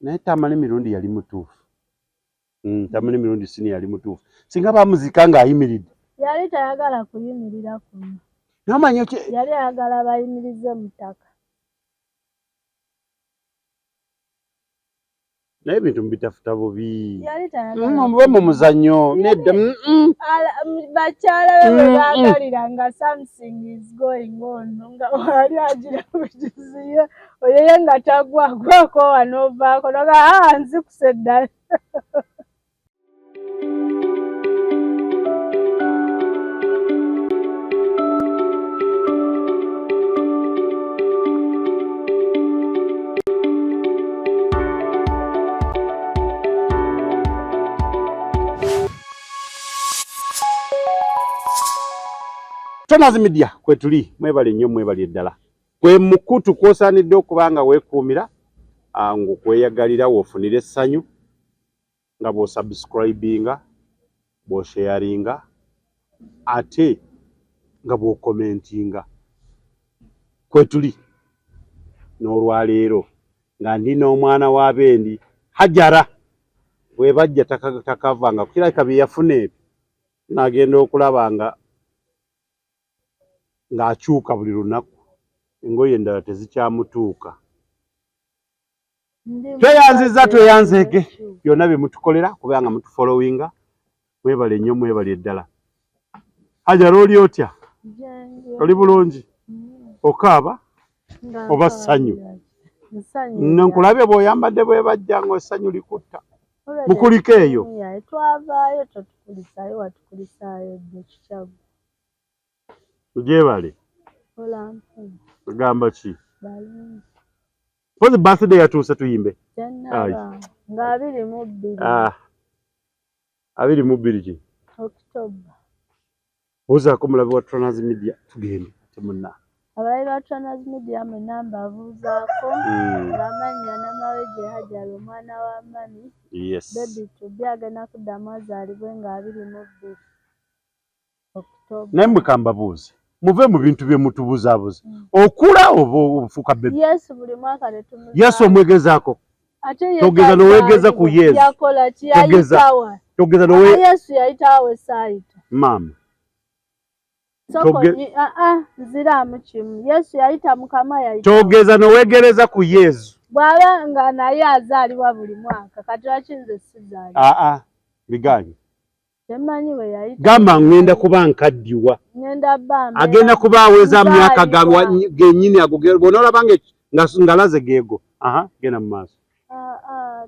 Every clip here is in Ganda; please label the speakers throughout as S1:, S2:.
S1: naye tamale mirundi yali mutuufu. Tamale mirundi sini yali mutuufu. Singa bamuzika ng'ayimiridde.
S2: Yali tayagala kuyimirira kuno.
S1: Namanyi ki?
S2: Yali ayagala bayimirize mu ttaka.
S1: Naye ebintu mbitafuta bubi.
S2: Yali tayagala.
S1: Mwe mu muzannyo nedda.
S2: Bakyala be baagalira nga something is going on nga wali agira kukiziye oyo nga tagwako wano ovaako noga nzikuse ddala.
S1: Tonazi Media kwetuli mwebale nnyo mwebale ddala. Kwe mukutu kwosaanidde okubanga weekuumira ng'okweyagalira woofunire essanyu nga bw'osubscribinga bw'osharinga ate nga bw'okomentinga. Kwetuli n'olwaleero nga ndi n'omwana wa Bendi Hajara bwe bajja takavanga kirabika bye yafuna ebyo n'agenda okulaba ng'akyuka buli lunaku engoye endala tezikyamutuuka. Tweyanzeege byonna bye mutukolera kubanga mutufollowinga. Mwebale nnyo mwebale ddala. Hajara oli otya? Oli bulungi? Okaaba? Oba ssanyu? Nkulabye bw'oyambadde bwe bajja ng'essanyu likutta. Mukuliko eyo?
S2: Twavaayo totukulisaayo watukulisaayo ekikyago.
S1: Gyebale. Gamba ki? Pozi birthday yatuuse tuyimbe.
S2: Nga 22.
S1: 22 ki?
S2: October.
S1: Ozaako mulabe wa Tonazi Media tugende temunna.
S2: Abalabi ba Tonazi Media mwenna mbabuuzaako ng'amannya Namawejje Hajara omwana wa mami.
S1: Yes.
S2: Baby Tubi agenda kuddamu azaalibwe nga 22 October.
S1: Naye mwekambabuuze. Muve mu bintu bye mutubuzaabuza. Okula oba ofuuka bebe?
S2: Yes, buli mwaka tetumuza.
S1: Yesu omwegezaako. Togeza n'oweegeza ku Yesu.
S2: Yakola ki yayitawa?
S1: Togeza n'oweegeza.
S2: Yesu yayitawa saayita.
S1: Maama.
S2: Nziraamu kimu. Yesu yayita Mukama yayita.
S1: Togeza n'oweegereza ku Yesu.
S2: Bw'aba nga naye azaalibwa buli mwaka kati lwaki nze sizaalibwa?
S1: Biganye.
S2: Temanyi we yayita.
S1: Gamba ngenda kuba nkaddiwa.
S2: Ngenda bamba.
S1: Agenda kuba aweza myaka gennyini ago bw'onoolaba ngalaze geego. Genda mu maaso.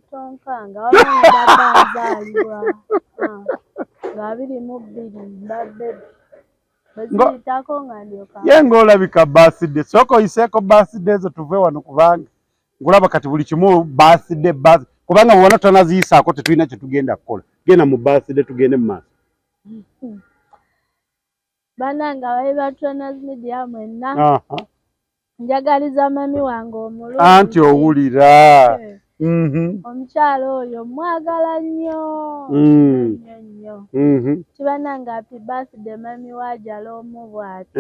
S2: Tonkanga wabanga bazaalibwa. Nga 22 mbadde. Baziyitako nga ndyoka. Ye
S1: ng'olabika birthday. Sooka oyiseeko birthday zo tuve wano kubanga ngulaba kati buli kimu birthday. Kubanga bw'ona tonaziyisaako tetulina kye tugenda kukola. Genda mu birthday tugende mu maaso.
S2: Bannanga abali ba Tonazi Media mwenna. Njagaliza mami wange omulungi.
S1: Anti owulira.
S2: Omukyala oyo mwagala nnyo. Kibannanga happy birthday mami wa Hajara omu bw'ati.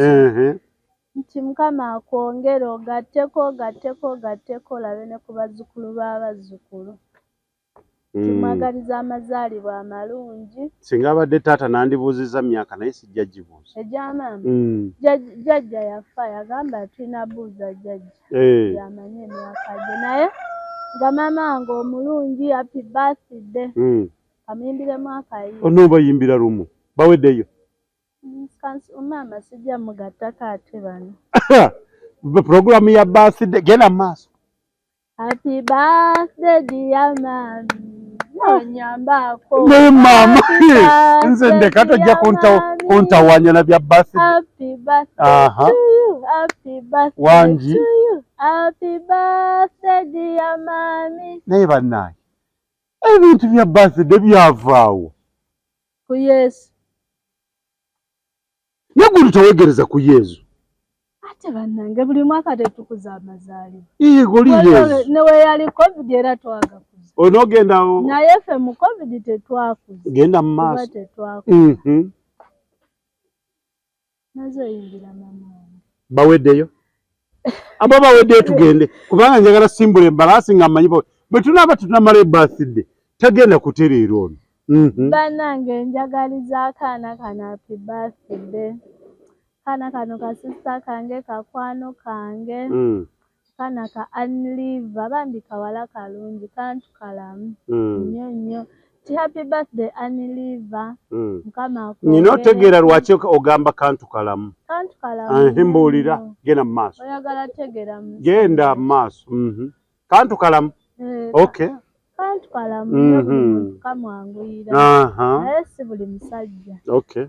S2: Nti Mukama akwongere ogatteko olabe ne ku bazzukulu b'abazzukulu. Tumwagaliza amazaalibwa amalungi.
S1: Singa abadde taata nandibuuzizza myaka naye sijja gibuuza.
S2: Ejja maama? Jjajja yafa yagamba tulina buuza jjajja. Yamanye emyaka gye naye nga maama wange omulungi happy birthday. Amuyimbiremu akayimbiro.
S1: Onoobayimbira lumu baweddeyo.
S2: Maama sijja mugattako ate bano.
S1: Puroguramu ya birthday genda mu maaso.
S2: Happy birthday dear mami. Onyambaako.
S1: Ne maama. Nze ndeka tojja kuntawanya na bya birthday.
S2: Happy birthday to you. Happy birthday to you. Happy birthday dear mami.
S1: Naye bannaye. Ebintu bya birthday byavaawo.
S2: Ku Yesu.
S1: Neguli towegereza ku Yesu.
S2: Ate bannange buli mwaka tetukuza amazaalibwa.
S1: Goli Yesu.
S2: Newe yali COVID era twagakuza.
S1: Onogenda
S2: naye ffe mu COVID tetwakuza.
S1: Genda mu maaso.
S2: Tetwakuza. Nazo yingira mama.
S1: Baweddeyo. Abo baweddeyo tugende. Kubanga njagala simbule embalasi nga mmanyi bwe tunaaba tunamala birthday tagenda kutereera ono.
S2: Bannange njagaliza akaana kano happy birthday. Kaana kano kasista kange kakwano kange. Kaana ka Anliva bambi kawala kalungi kantu kalamu nnyo nnyo. Happy birthday Anliva. Mukama akwongere.
S1: Nina otegeera lwaki ogamba kantu kalamu.
S2: Kantu kalamu.
S1: Mbuulira genda mu maaso.
S2: Oyagala tegeera mu.
S1: Genda mu maaso. Kantu kalamu. Okay.
S2: Kantu kalamu kamwanguyira. Naye si buli musajja.
S1: Okay.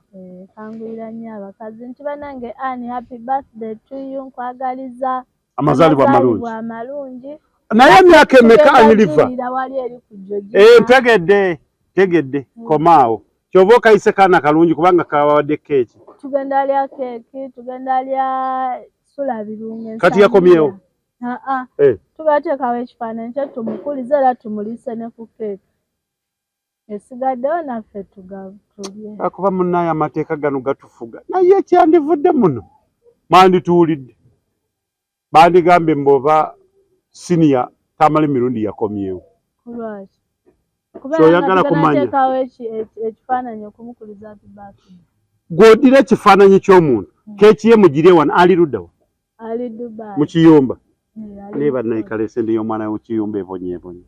S2: Kanguyira nnyo abakazi nti bannange Annie happy birthday to you nkwagaliza
S1: amazaalibwa
S2: amalungi.
S1: Naye emyaka emeka Anliva?
S2: Wali eri ku Georgia.
S1: Tegedde komaawo. Kyova okayise kaana kalungi kubanga kawadde keeki.
S2: Tugenda lya keeki, tugenda lya sula birungi.
S1: Kati yakomyewo?
S2: Tugateekawo ekifaananyi kye tumukulize era tumulise ne ku keeki. Esigaddewo naffe tulye.
S1: Akuba munnaye amateeka gano gatufuga. Naye ekyandivudde muno mwandituwulidde. Bandigambye mboba siniya tamala emirundi yakomyewo.
S2: Kulwaki?
S1: Oyagala kumanya.
S2: Tugateekawo ekifaananyi okumukuliza happy birthday.
S1: Gw'odira ekifaananyi ky'omuntu keeki ye mugirye wano ali luddawa?
S2: Ali Dubai.
S1: Mu kiyumba. Ne bannayikala esente y'omwana we kiyumba ebonyeebonye.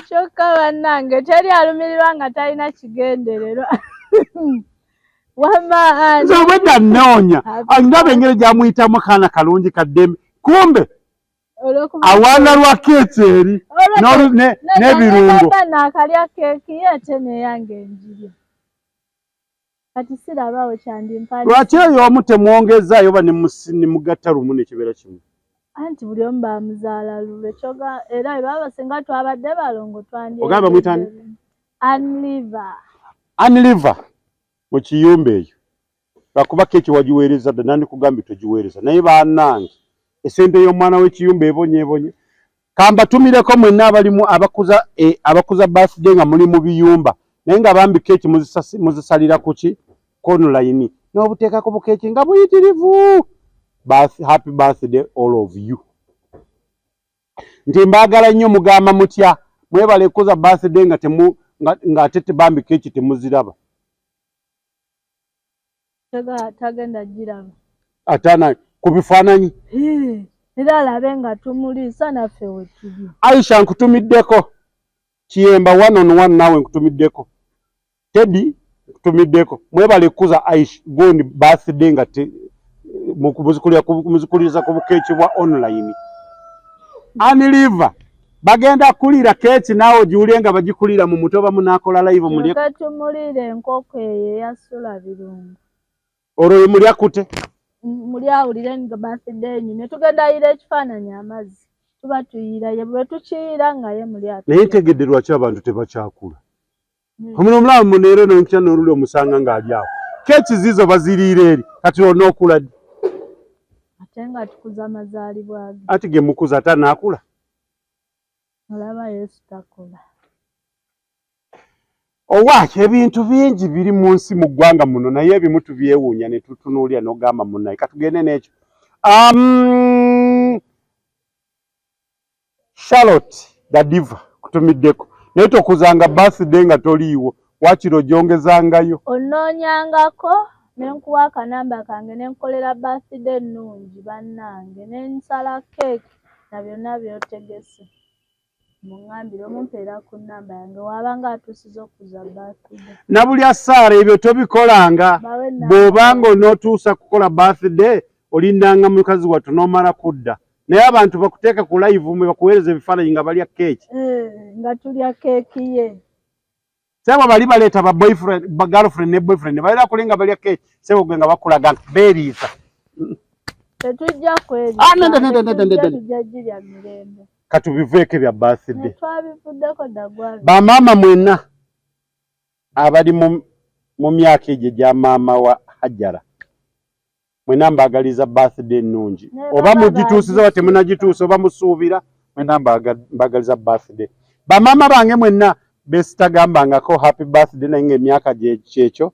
S2: Kyokka bannange teri alumirirwa nga talina kigendererwa. Wama
S1: nze obwedda nnoonya ndaba engeri gy'amuyitamu kaana kalungi kaddembe kumbe awaana lwa keeki eri n'ebirungo.
S2: Naakalya keeki yeete neyange enjirya. Kati sirabawo kyandimpa.
S1: Lwaki eyo omu temwongezaayo ba ne mugatta lumu nekibeera kimu?
S2: Anti buli omu bamuzaala lulwe kyoga era bwe baba singa twabadde balongo twandye.
S1: Ogamba muyitani?
S2: Anliva.
S1: Anliva mu kiyumba eyo. Lwakuba keeki wagiweereza dda nandikugambye togiweereza. Naye bannange esente y'omwana w'ekiyumba ebonyeebonye. Kambatumireko mwenna abalimu abakuza birthday nga muli mu biyumba. Naye nga bambi keeki muzisalira ku ki? Online. N'obuteekako bukeeki nga buyitirivu. Happy birthday all of you. Nti mbaagala nnyo mugamba mutya mwebale kuza birthday nga ate bambi keeki temuziraba.
S2: Tagenda giraba.
S1: Atana ku bifaananyi.
S2: Era alabe nga tumuliisa naffe we tuli.
S1: Aisha nkutumiddeko. Kiyemba 1-on-1 naawe nkutumiddeko. Teddy nkutumiddeko. Mwebale kuza Aisha gondi birthday nga muzikuliriza ku bukeeki bwa online. Anliva bagenda kulira keeki naawe giwulye nga bagikulira mu mutoba munaakola live mulye.
S2: Tumulire enkoko eyo eyasula birungo.
S1: Olwo mulya kute?
S2: Muli awulire nga birthday nyine tugenda ayira ekifaananyi amazzi. Tuba tuyira ye bwe tukiyira nga ye muli ate.
S1: Naye ntegedde lwaki abantu tebakyakula. Omuno omulamu muneero n'onkya n'oluli omusanga ng'ali awo. Keeki zizo baziriira eri kati olina okula ddi?
S2: Ate nga tukuza amazaalibwa ge.
S1: Ati ge mukuza ate anaakula?
S2: Olaba Yesu takola.
S1: Owaki ebintu bingi biri mu nsi mu ggwanga muno naye ebimu tubyewuunya ne tutunuulira n'ogamba munnaye katugende n'ekyo. Charlotte the Diva kutumiddeko naye tokuzanga birthday nga toliiwo wakiro gyongezangayo.
S2: Onoonyangako nenkuwa akanamba kange nenkolera birthday ennungi bannange nensala keeki na byonna byotegese. Mungambire omumpeera ku nnamba yange wabanga atuusiza okuza birthday.
S1: Na buli asaala ebyo tobikolanga. Bw'obanga onootuusa kukola birthday olindanga mukazi wattu n'omala kudda. Naye abantu bakuteeka ku live mwe bakuweereza ebifaananyi nga balya keeki.
S2: Nga tulya keeki ye.
S1: Sebo bali baleeta ba boyfriend, ba girlfriend ne boyfriend. Balira kulinga balya keeki. Sebo gwe nga bakulaga beeriisa.
S2: Tetujja kweriisa. Tujja girya mirembe.
S1: Katubiveeko bya birthday.
S2: Twabivuddeko ddagwabi.
S1: Bamaama mwenna abali mu myaka egyo gya maama wa Hajjara. Mwenna mbaagaliza birthday ennungi. Oba mugituusiza oba temunagituusa oba musuubira mwenna mbaagaliza birthday. Bamaama bange mwenna beesitagambangako happy birthday naye ng'emyaka gyekyo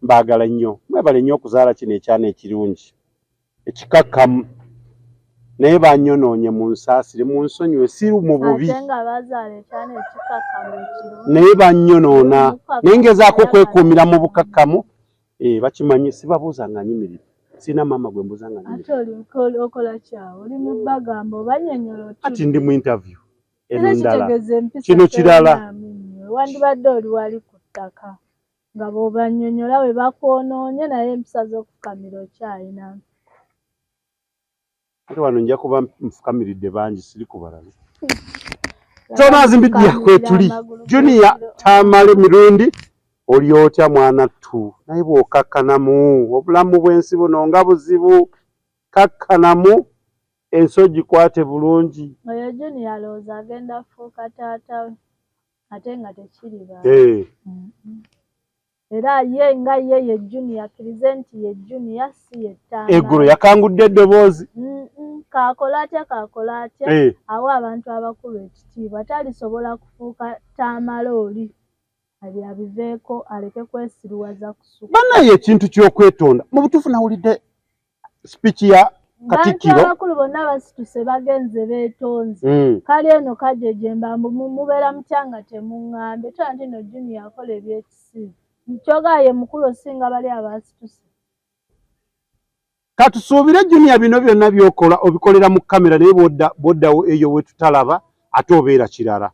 S1: mbaagala nnyo. Mwebale nnyo okuzaala kino ekyana ekirungi ekikakkamu. naye banyonoonye mu nsaasire mu nsonyiwe si mu bubi naye banyonoona naye ngezaako kwekuumira mu bukakkamu bakimanyi sibabuuza nga nyimirira sina maama gwe mbuuza nga ati ndi mu interview eno ndala kino kirala
S2: wandibadde oli wali ku ttaka nga bw'obanyonnyola bwe bakwonoonye naye empisa z'okufukamira okyalina.
S1: Ate wano nja kuba nfukamiridde bangi siri kubalala. Tonazi mbidia kwetuli Junior Tamale mirundi oli otya mwana tu naye bw'okakkanamu obulamu bw'ensi buno nga buzibu kakkanamu ensogi kwate bulungi.
S2: Oyo Junior alowooza agenda fuuka taata we ate nga tekiriba. Era ye nga ye Junior akkirize nti ye Junior si ye Tamale.
S1: Eggulo yakangudde eddoboozi.
S2: Kaakola atya awa abantu abakulu ekitiibwa talisobola kufuuka Tamale oli abiveeko aleke kwesiruwaza kusuka.
S1: Bannaye ekintu ky'okwetonda mu butuufu nawulidde speech ya Katikkiro.
S2: Abakulu bonna basituse bagenze beetonze. Kale eno kajejemba mubeera mutya nga temuŋŋambe twa nti no Junior akola ebyekisiru. Kyogaa ye mukulu osinga bali abasituse.
S1: Katusuubire Junior bino byonna byokola obikolera mu kamera naye bw'oddawo eyo we tutalaba ate obeera kirala.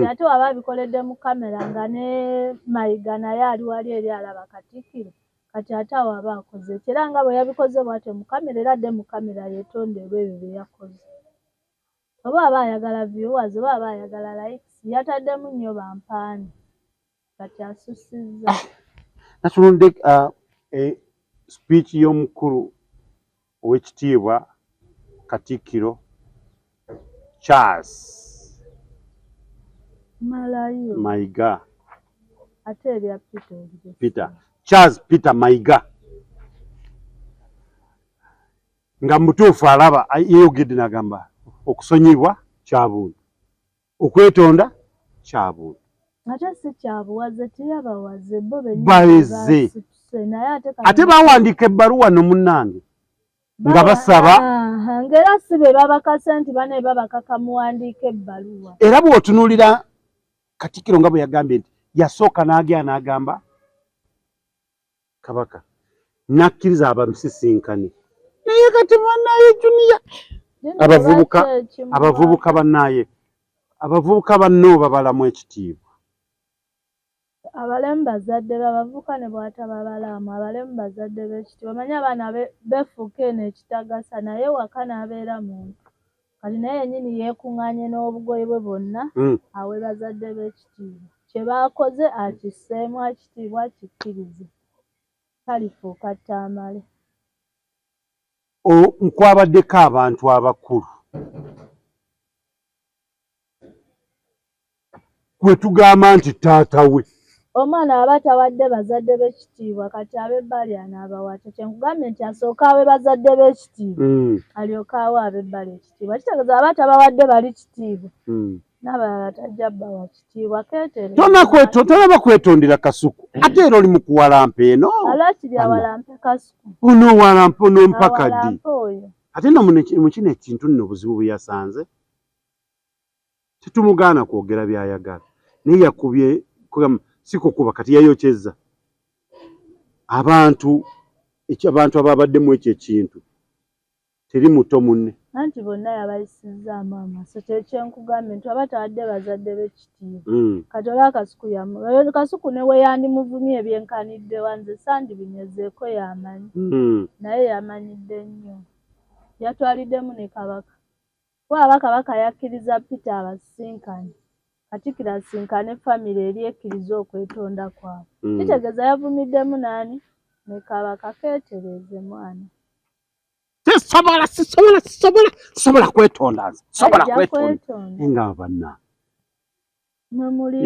S2: Ate waba abikoledde mu kamera nga ne Mayiga naye ali wali eri alaba Katikkiro kati ate awo aba akoze era nga bwe yabikoze bw'atyo mu kamera era adde mu kamera yeetonderwa ebyo bye yakoze. Oba aba ayagala viewers oba aba ayagala likes yataddemu nnyo bampaani kati asusizza.
S1: Natunudde speech y'omukulu ow'ekitiibwa Katikkiro Charles Mayiga
S2: ate ebya
S1: Peter Charles Peter Mayiga nga mutuufu alaba yeeyogedde n'agamba okusonyibwa kya buntu okwetonda kya buntu
S2: ate si kyabuwaze tiyabawaze bo
S1: baeze ate bawandiika ebbaluwa no munnange nga basaba
S2: ng'era si be babakase nti bane babakaka muwandiika ebbaluwa.
S1: Era bw'otunuulira Katikkiro nga bwe yagambye nti yasooka n'agamba Kabaka nakkiriza abamusisinkane naye kati bannaye Junior abavubuka bannaye abavubuka banno babalamu ekitiibwa.
S2: Abalemu bazadde babavuka ne bw'ataba balaamu abalemu bazadde b'ekitiibwa. Omanyi abaana befuuka eno ekitagasa naye waka n'abeera muntu kati naye yennyini yeekuŋŋaanye n'obugoye bwe bwonna awe bazadde b'ekitiibwa. Kye baakoze akisseemu ekitiibwa akikkirize talifuuka Tamale.
S1: Nkwabaddeko abantu abakulu kwe tugamba nti taata we
S2: omwana aba tawadde bazadde b'ekitiibwa kati ab'ebbali anaabawata. Kyenkugambye nti asooka awe bazadde b'ekitiibwa alyoke awe ab'ebbali ekitiibwa. Kitegeeza aba tabawadde bali kitiibwa n'abalala tajja bbawa kitiibwa.
S1: Tonaba kwetondera kasuku ate era oli mu kuwalampa eno
S2: alwakiri awalampe kasuku
S1: onoowalampa onompaka ddi ate no mu kino ekintu nno obuzibu bwe yasanze tetumugaana kwogera by'ayagala naye yakubye si kukuba kati yayokyezza abantu ababaddemu ekyo ekintu teri muto munne
S2: anti bonna yabayisizzaamu amaaso. Kyenkugambye nti aba tawadde bazadde b'ekitiibwa kati olwa Kasuku ne we yandimuvumye ebyenkanidde wanze sandibinyezeeko yamanyi naye yamanyidde nnyo yatwaliddemu ne Kabaka bw'aba Kabaka yakkiriza Peter abasinkane Katikkiro asinkane famire eri ekkiriza okwetonda kwabwe. Kitegeeza yavumiddemu nani ne Kabaka. Keetereze mwana
S1: sisobola kwetonda nga banna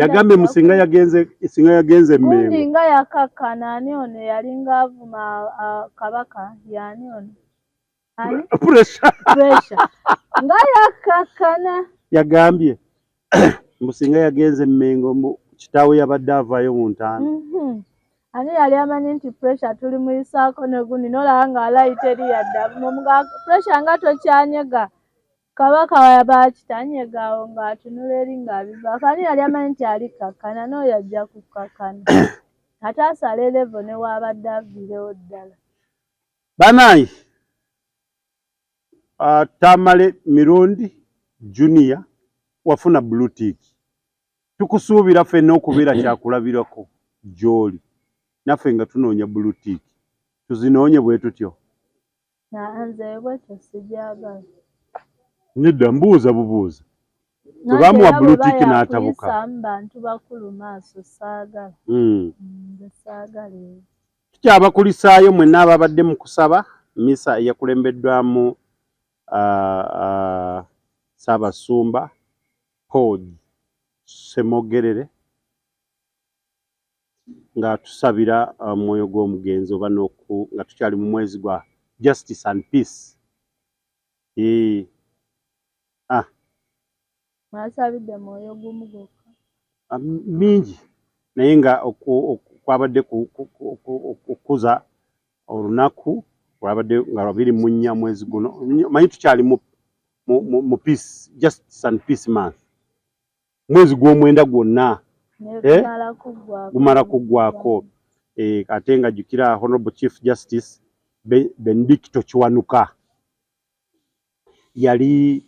S1: yagambye musinga yagenze Mmengo
S2: nga yakakkana ani ono yalinga avuma Kabaka yani ono
S1: pressure
S2: nga yakakkana
S1: yagambye musinga yagenze Mmengo kitaawe yabadde avaayo mu ntaana
S2: ani yali amanyi nti pressure tuli muyisaako neguni nolaba nga alayita eri yadda muga pressure nga tokyanyega kabaka wayabakitanyegaawo ng'atunula eri ng'abivaako ani yali amanyi nti alikkakkana n'oyo ajja kukkakkana ate asala levo ne waabadde aviirewo ddala.
S1: Banayi Tamale mirundi junior wafuna blue tick. Tukusuubira ffenna okubeera kyakulabirako gy'oli naffe nga tunoonya blue tick tuzinoonye bwe tutyo.
S2: Nze bwetyo sigyagala.
S1: Nedda mbuuza bubuuza bwe bamuwa blue tick n'atabuka.
S2: Bantu bakulu maaso saagala. Saagala eyo. Tukyabakulisaayo mwenna ababadde mu kusaba misa eyakulembeddwamu Ssaabasumba Paul Ssemogerere nga tusabira mwoyo gw'omugenzi oba nga tukyali mu mwezi gwa Justice and Peace. Mwasabidde mwoyo gumu gwokka?
S1: Mingi naye nga kwabadde okukuza olunaku lwabadde nga 24 mwezi guno manyi tukyali mu peace Justice and Peace month mwezi gw'omwenda gwonna gumala kuggwako ate nga jjukira Honorable Chief Justice Benedicto Kiwanuka yali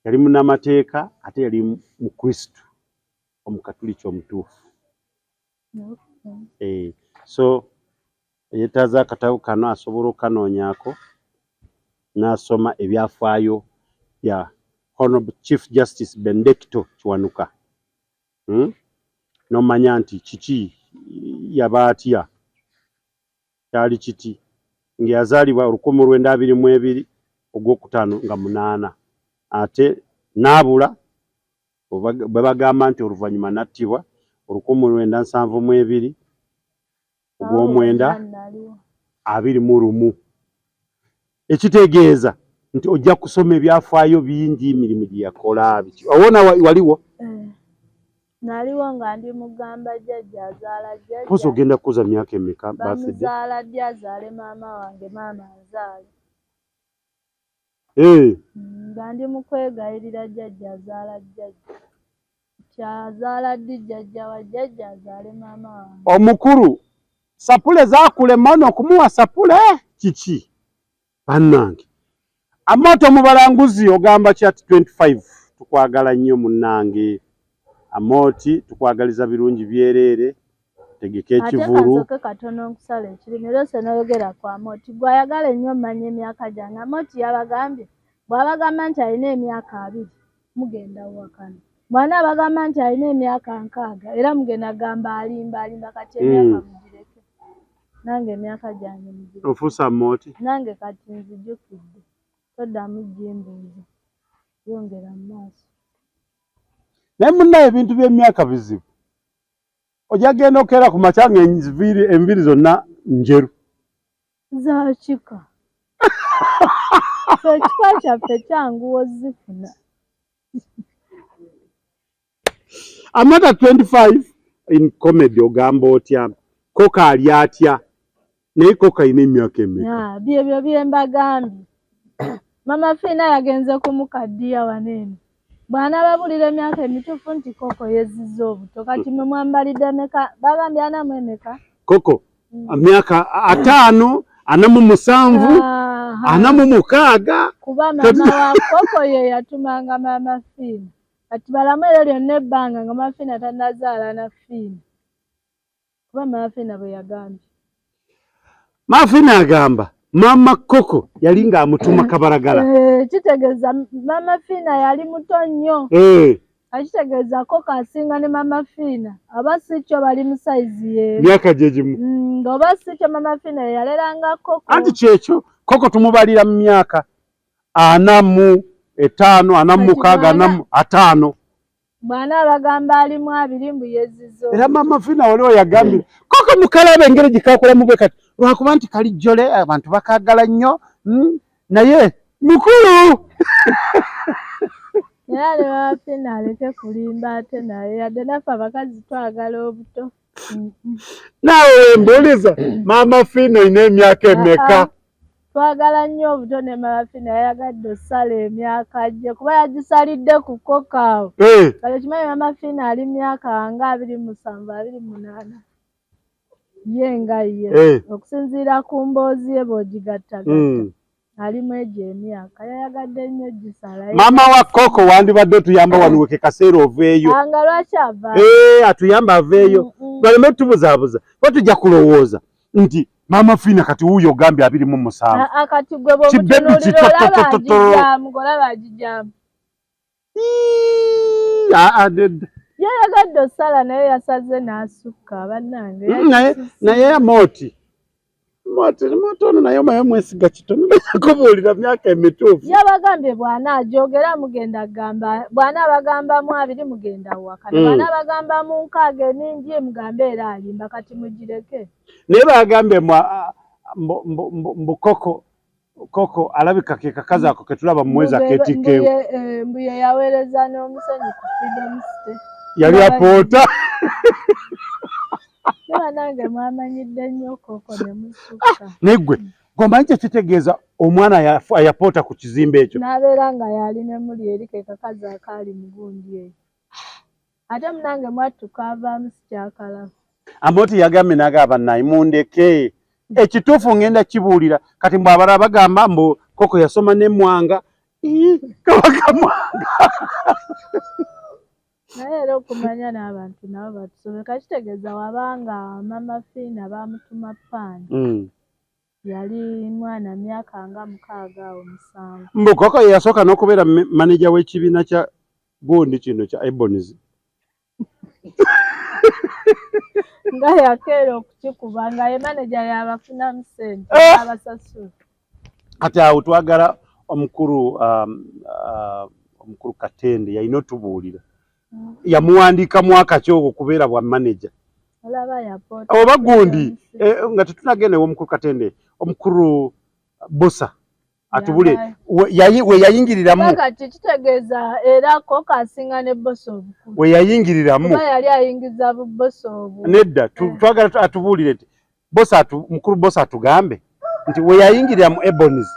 S1: munnamateeka ate yali mukristu omukatuliki omutuufu. So yeetaaza akatabo kano asobola okanoonyaako n'asoma ebyafaayo bya Honorable Chief Justice Benedicto Kiwanuka. N'omanya nti kiki yaba atya kyali kiti ng'eyazaalibwa 1922 Ogwokutaano nga 8 ate n'abula bwe bagamba nti oluvannyuma nattibwa 1972 Ogwomwenda 21. Ekitegeeza nti ojja kusoma ebyafaayo bingi emirimu gye yakola biki. Owona waliwo?
S2: Naliwo nga ndi mugamba jjajja azaala jjajja.
S1: Pozi ogenda kuza myaka emeka birthday?
S2: Bamuzaala ddi azaale maama wange maama azaale. Nga ndi mu kwegayirira jjajja azaala jjajja. Kyazaala ddi jjajja wa jjajja azaale maama wange.
S1: Omukulu sapule zaakulema n'okumuwa sapule kiki? Bannange Amaato mu balanguzi ogamba kyati 25 tukwagala nnyo munnange. Amooti tukwagaliza birungi byereere tegeka ekivulu.
S2: Ate kasoke katono nkusala ekirimi era n'oyogera kwa Amooti gwayagala ennyo mmanya emyaka gyange. Amooti yabagambye bw'abagamba nti alina emyaka 2 mugenda wakana. Bwana abagamba nti alina emyaka 6 era mugenda gamba alimba kati emyaka mugireke. Nange emyaka gyange mugireke.
S1: Ofuusa Amooti?
S2: Nange kati nzijukidde. Toddamu jjimbuuza. Yongera mu maaso.
S1: Naye munnaye ebintu by'emyaka bizibu. Ojja genda okeera ku makya enviri zonna njeru.
S2: Zaakika. Ekika kyaffe kyangu ozifuna.
S1: Amata 25 in comedy ogamba otya koka ali atya naye koka ine emyaka emeka.
S2: Byebyo bye mbagambye. Mama Fina yagenze kumukaddiya wanene. Bwana babulira emyaka emituufu nti koko yezizza obuto kati mwe mwambalidde meka bagambye ana mu emeka
S1: koko emyaka 5 47 46
S2: kuba mama wa koko ye yatumanga Mama Fina kati balamwere lyonna ebbanga nga Mama Fina tannazaala na Fina kuba Mama Fina bwe yagambye.
S1: Mama Fina agamba Mama Koko yali ng'amutuma kabalagala.
S2: Kitegeeza Mama Fina yali muto nnyo. Akitegeeza Koko asinga ne Mama Fina. Aba si kyo bali mu sayizi ye.
S1: Myaka gye gimu.
S2: Ng'oba si kyo Mama Fina yaleranga Koko.
S1: Anti kyekyo Koko tumubalira mu myaka 45, 46, 45.
S2: Bwana abagamba alimu 2 mbu yezizo.
S1: Era Mama Fina waliwo yagambye Koko mukalabe engeri gikakulamu bwe kati. Lwakuba nti kalijjole abantu bakagala nnyo naye mukulu.
S2: Yale Mama Fina aleke kulimba ate naye yadde naffe abakazi twagala obuto.
S1: Nawe mbuliza Mama Fino ine emyaka emeka?
S2: Twagala nnyo obutone Mama Fino yayagadde osala emyaka gye kuba yagisalidde ku koka. Kale kimanyi Mama Fino ali myaka nga 27, 28. Ye nga ye okusinziira ku mboozi ye bw'ogigattagatta alimu egyo emyaka yayagadde nnyo gisala.
S1: Mama wa Koko wandibadde otuyamba wanuweke kaseera oveeyo.
S2: Anga lwaki ava?
S1: Atuyamba aveeyo. Baleme tubuzaabuza. Tujja kulowooza nti Mama Fino kati wuuyo ogambye 27.
S2: Akati gwe bw'omutunuulira olaba agijjamu. Yayagadde osala naye yasaze n'asukka bannange.
S1: Naye Moti ono naye omaye mwesiga kitono yakubuulira myaka emituufu.
S2: Yabagambye bw'anaajogera mugenda gamba, bw'anaabagambamu 2 mugenda wakana, bw'anaabagambamu 6 emingi mugambe era alimba kati mugireke.
S1: Naye bagambye mbu Koko alabika ke kakazi ako ke tulaba mu mwezi akeetikeewo.
S2: Mbu ye yaweereza n'omusenyu ku Freedom City.
S1: Yali apoota.
S2: Nange mwamanyidde nnyo Koko ne musukka.
S1: Negwe gwomanyi kye kitegeeza omwana yapoota ku kizimbe ekyo.
S2: N'abeera nga yali ne muli eri ke kakazi akaali mu gundi eyo. Ate munange mwattuka avaamu sikyakalafu. Amoti
S1: yagambye n'agamba naye mundeke. Ekituufu ngenda kibuulira kati mbu abalala bagamba mbu Koko yasoma ne Mwanga. Kabaka Mwanga.
S2: Naye era okumanya n'abantu nabo batusome kakitegeeza wabanga Mama Fino baamutuma Paani. Yali mwana myaka nga 6-7.
S1: Mbu Koko yasooka n'okubeera maneja w'ekibiina kya gundi kino kya Ebonies.
S2: Nga yakeera okukikuba nga ye maneja yabafunamu ssente abasasula.
S1: Kati awo twagala omukulu Katende yalina otubuulira. Yamuwandiika mwaka ki ogwo kubeera bwa maneja. Oba gundi nga tetunagenda ew'omukulu Katende omukulu Bosa atubule we yayingiriramu.
S2: Kati kitegeeza era Koko asinga ne Bosa obukulu.
S1: We yayingiriramu.
S2: Kuba yali ayingiza Bosa obukulu.
S1: Nedda twagala atubuulire nti mukulu Bosa atugambe nti we yayingirira mu Ebonies.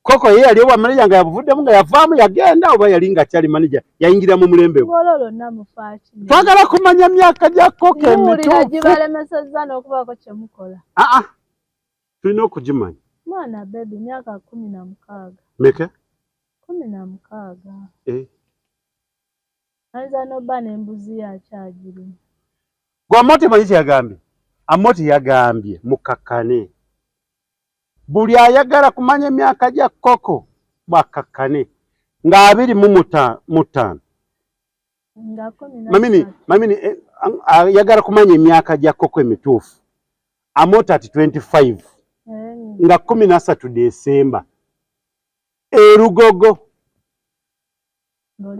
S1: Koko ye yali wa manager nga yabuvuddemu nga yavaamu yagenda oba yali nga kyali manager yayingira mu mulembe gwe.
S2: Ngololo namufaaki.
S1: Twagala kumanya myaka gya Koko emituufu.
S2: Muwulira gibalemesezza n'okubaako kye mukola.
S1: Tulina okugimanya.
S2: Mwana baby myaka 16.
S1: Meka?
S2: 16. Ayinza n'obba n'embuzi yakyagirimu.
S1: Gwe Amoti manyi kye yagambye? Amoti yagambye mukakkane. Buli ayagala kumanya emyaka gya Koko bwakakkane nga 25. Mamini ayagala kumanya emyaka gya Koko emituufu. Amoti ati 25. Nga 13 Desemba. Erugogo.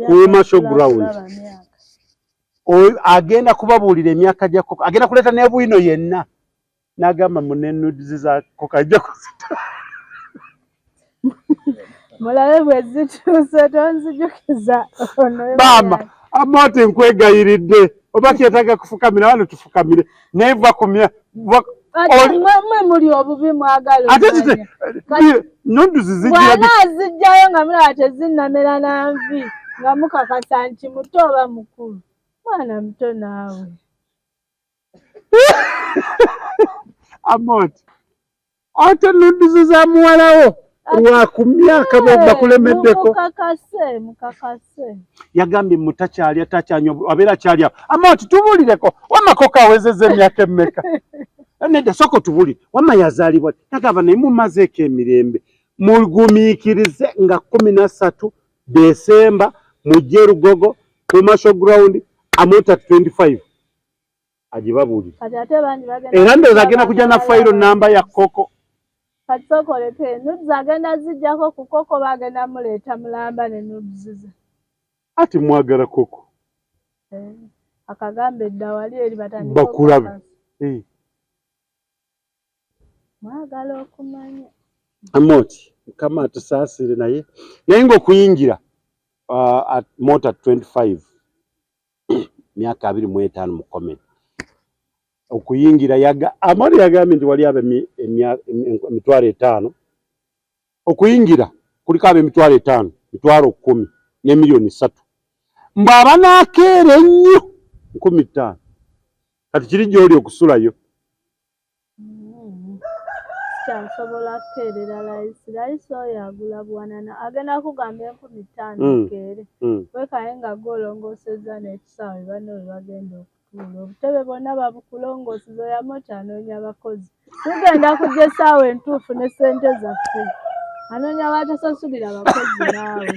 S1: Kumasho ground. Agenda kubabuulira emyaka gya Koko. Agenda kuleeta ne bwino yenna. Nagamba munenudizi za Koko ajja kuzita.
S2: Mulabe bwe zituuse tonzijukiza ono.
S1: Mama, Amoti nkwegayiridde. Oba kyetaaga kufukamira wano tufukamire. Neva kumya.
S2: Mwe muli obubi mwagala.
S1: Ate nuduzi zijja.
S2: Bwana azijjayo nga mulaba tezinnamera na nvi. Nga mukakasa nti muto oba mukulu. Mwana muto naawe. Amoti.
S1: Ate nuduzi za muwalawo. Lwa ku myaka bakulemeddeko.
S2: Mukakase.
S1: Yagambye mutakyali atacyanyo abeera kyali. Amoti tubuulireko. Wama Koko awezezza emyaka emmeka. Nedda soko tubuli. Wama yazaalibwa. Nagamba naye mumazeeko emirembe. Mugumiikirize nga 13 Desemba mujje Rugogo Kumasho ground Amoti 25. Ajibabuulire. Era ndowooza agenda kujja na fayiro namba ya Koko.
S2: Kati sokoleke nuduzi agenda zijjako ku Koko bagenda muleeta mulamba ne nuduzi.
S1: Ati mwagala Koko.
S2: Akagambe edda wali eri batandika
S1: bakulabe.
S2: Mwagala okumanya.
S1: Amoti kama atusaasire naye ng'okuyingira at Mota 25 myaka 25 mu comment. okuyingira Amori yagambye nti wali abe 5,000 okuyingira kuliko abe 5,000 10,000 ne milioni 3 mbw'aba n'akeera ennyo 15,000 kati kiri gy'oli okusulayo
S2: kyasobola kukeerera layisi oyo agula bwanana agenda kugamba 15,000 keere wekaye nga gwolongoosezza n'ekisaawe banno we bagenda okutuula obutebe bwonna babukulongooseza oyamu kyanoonya bakozi tugenda kujja essaawa entuufu ne ssente zaffe anoonya batasasulira bakozi naawe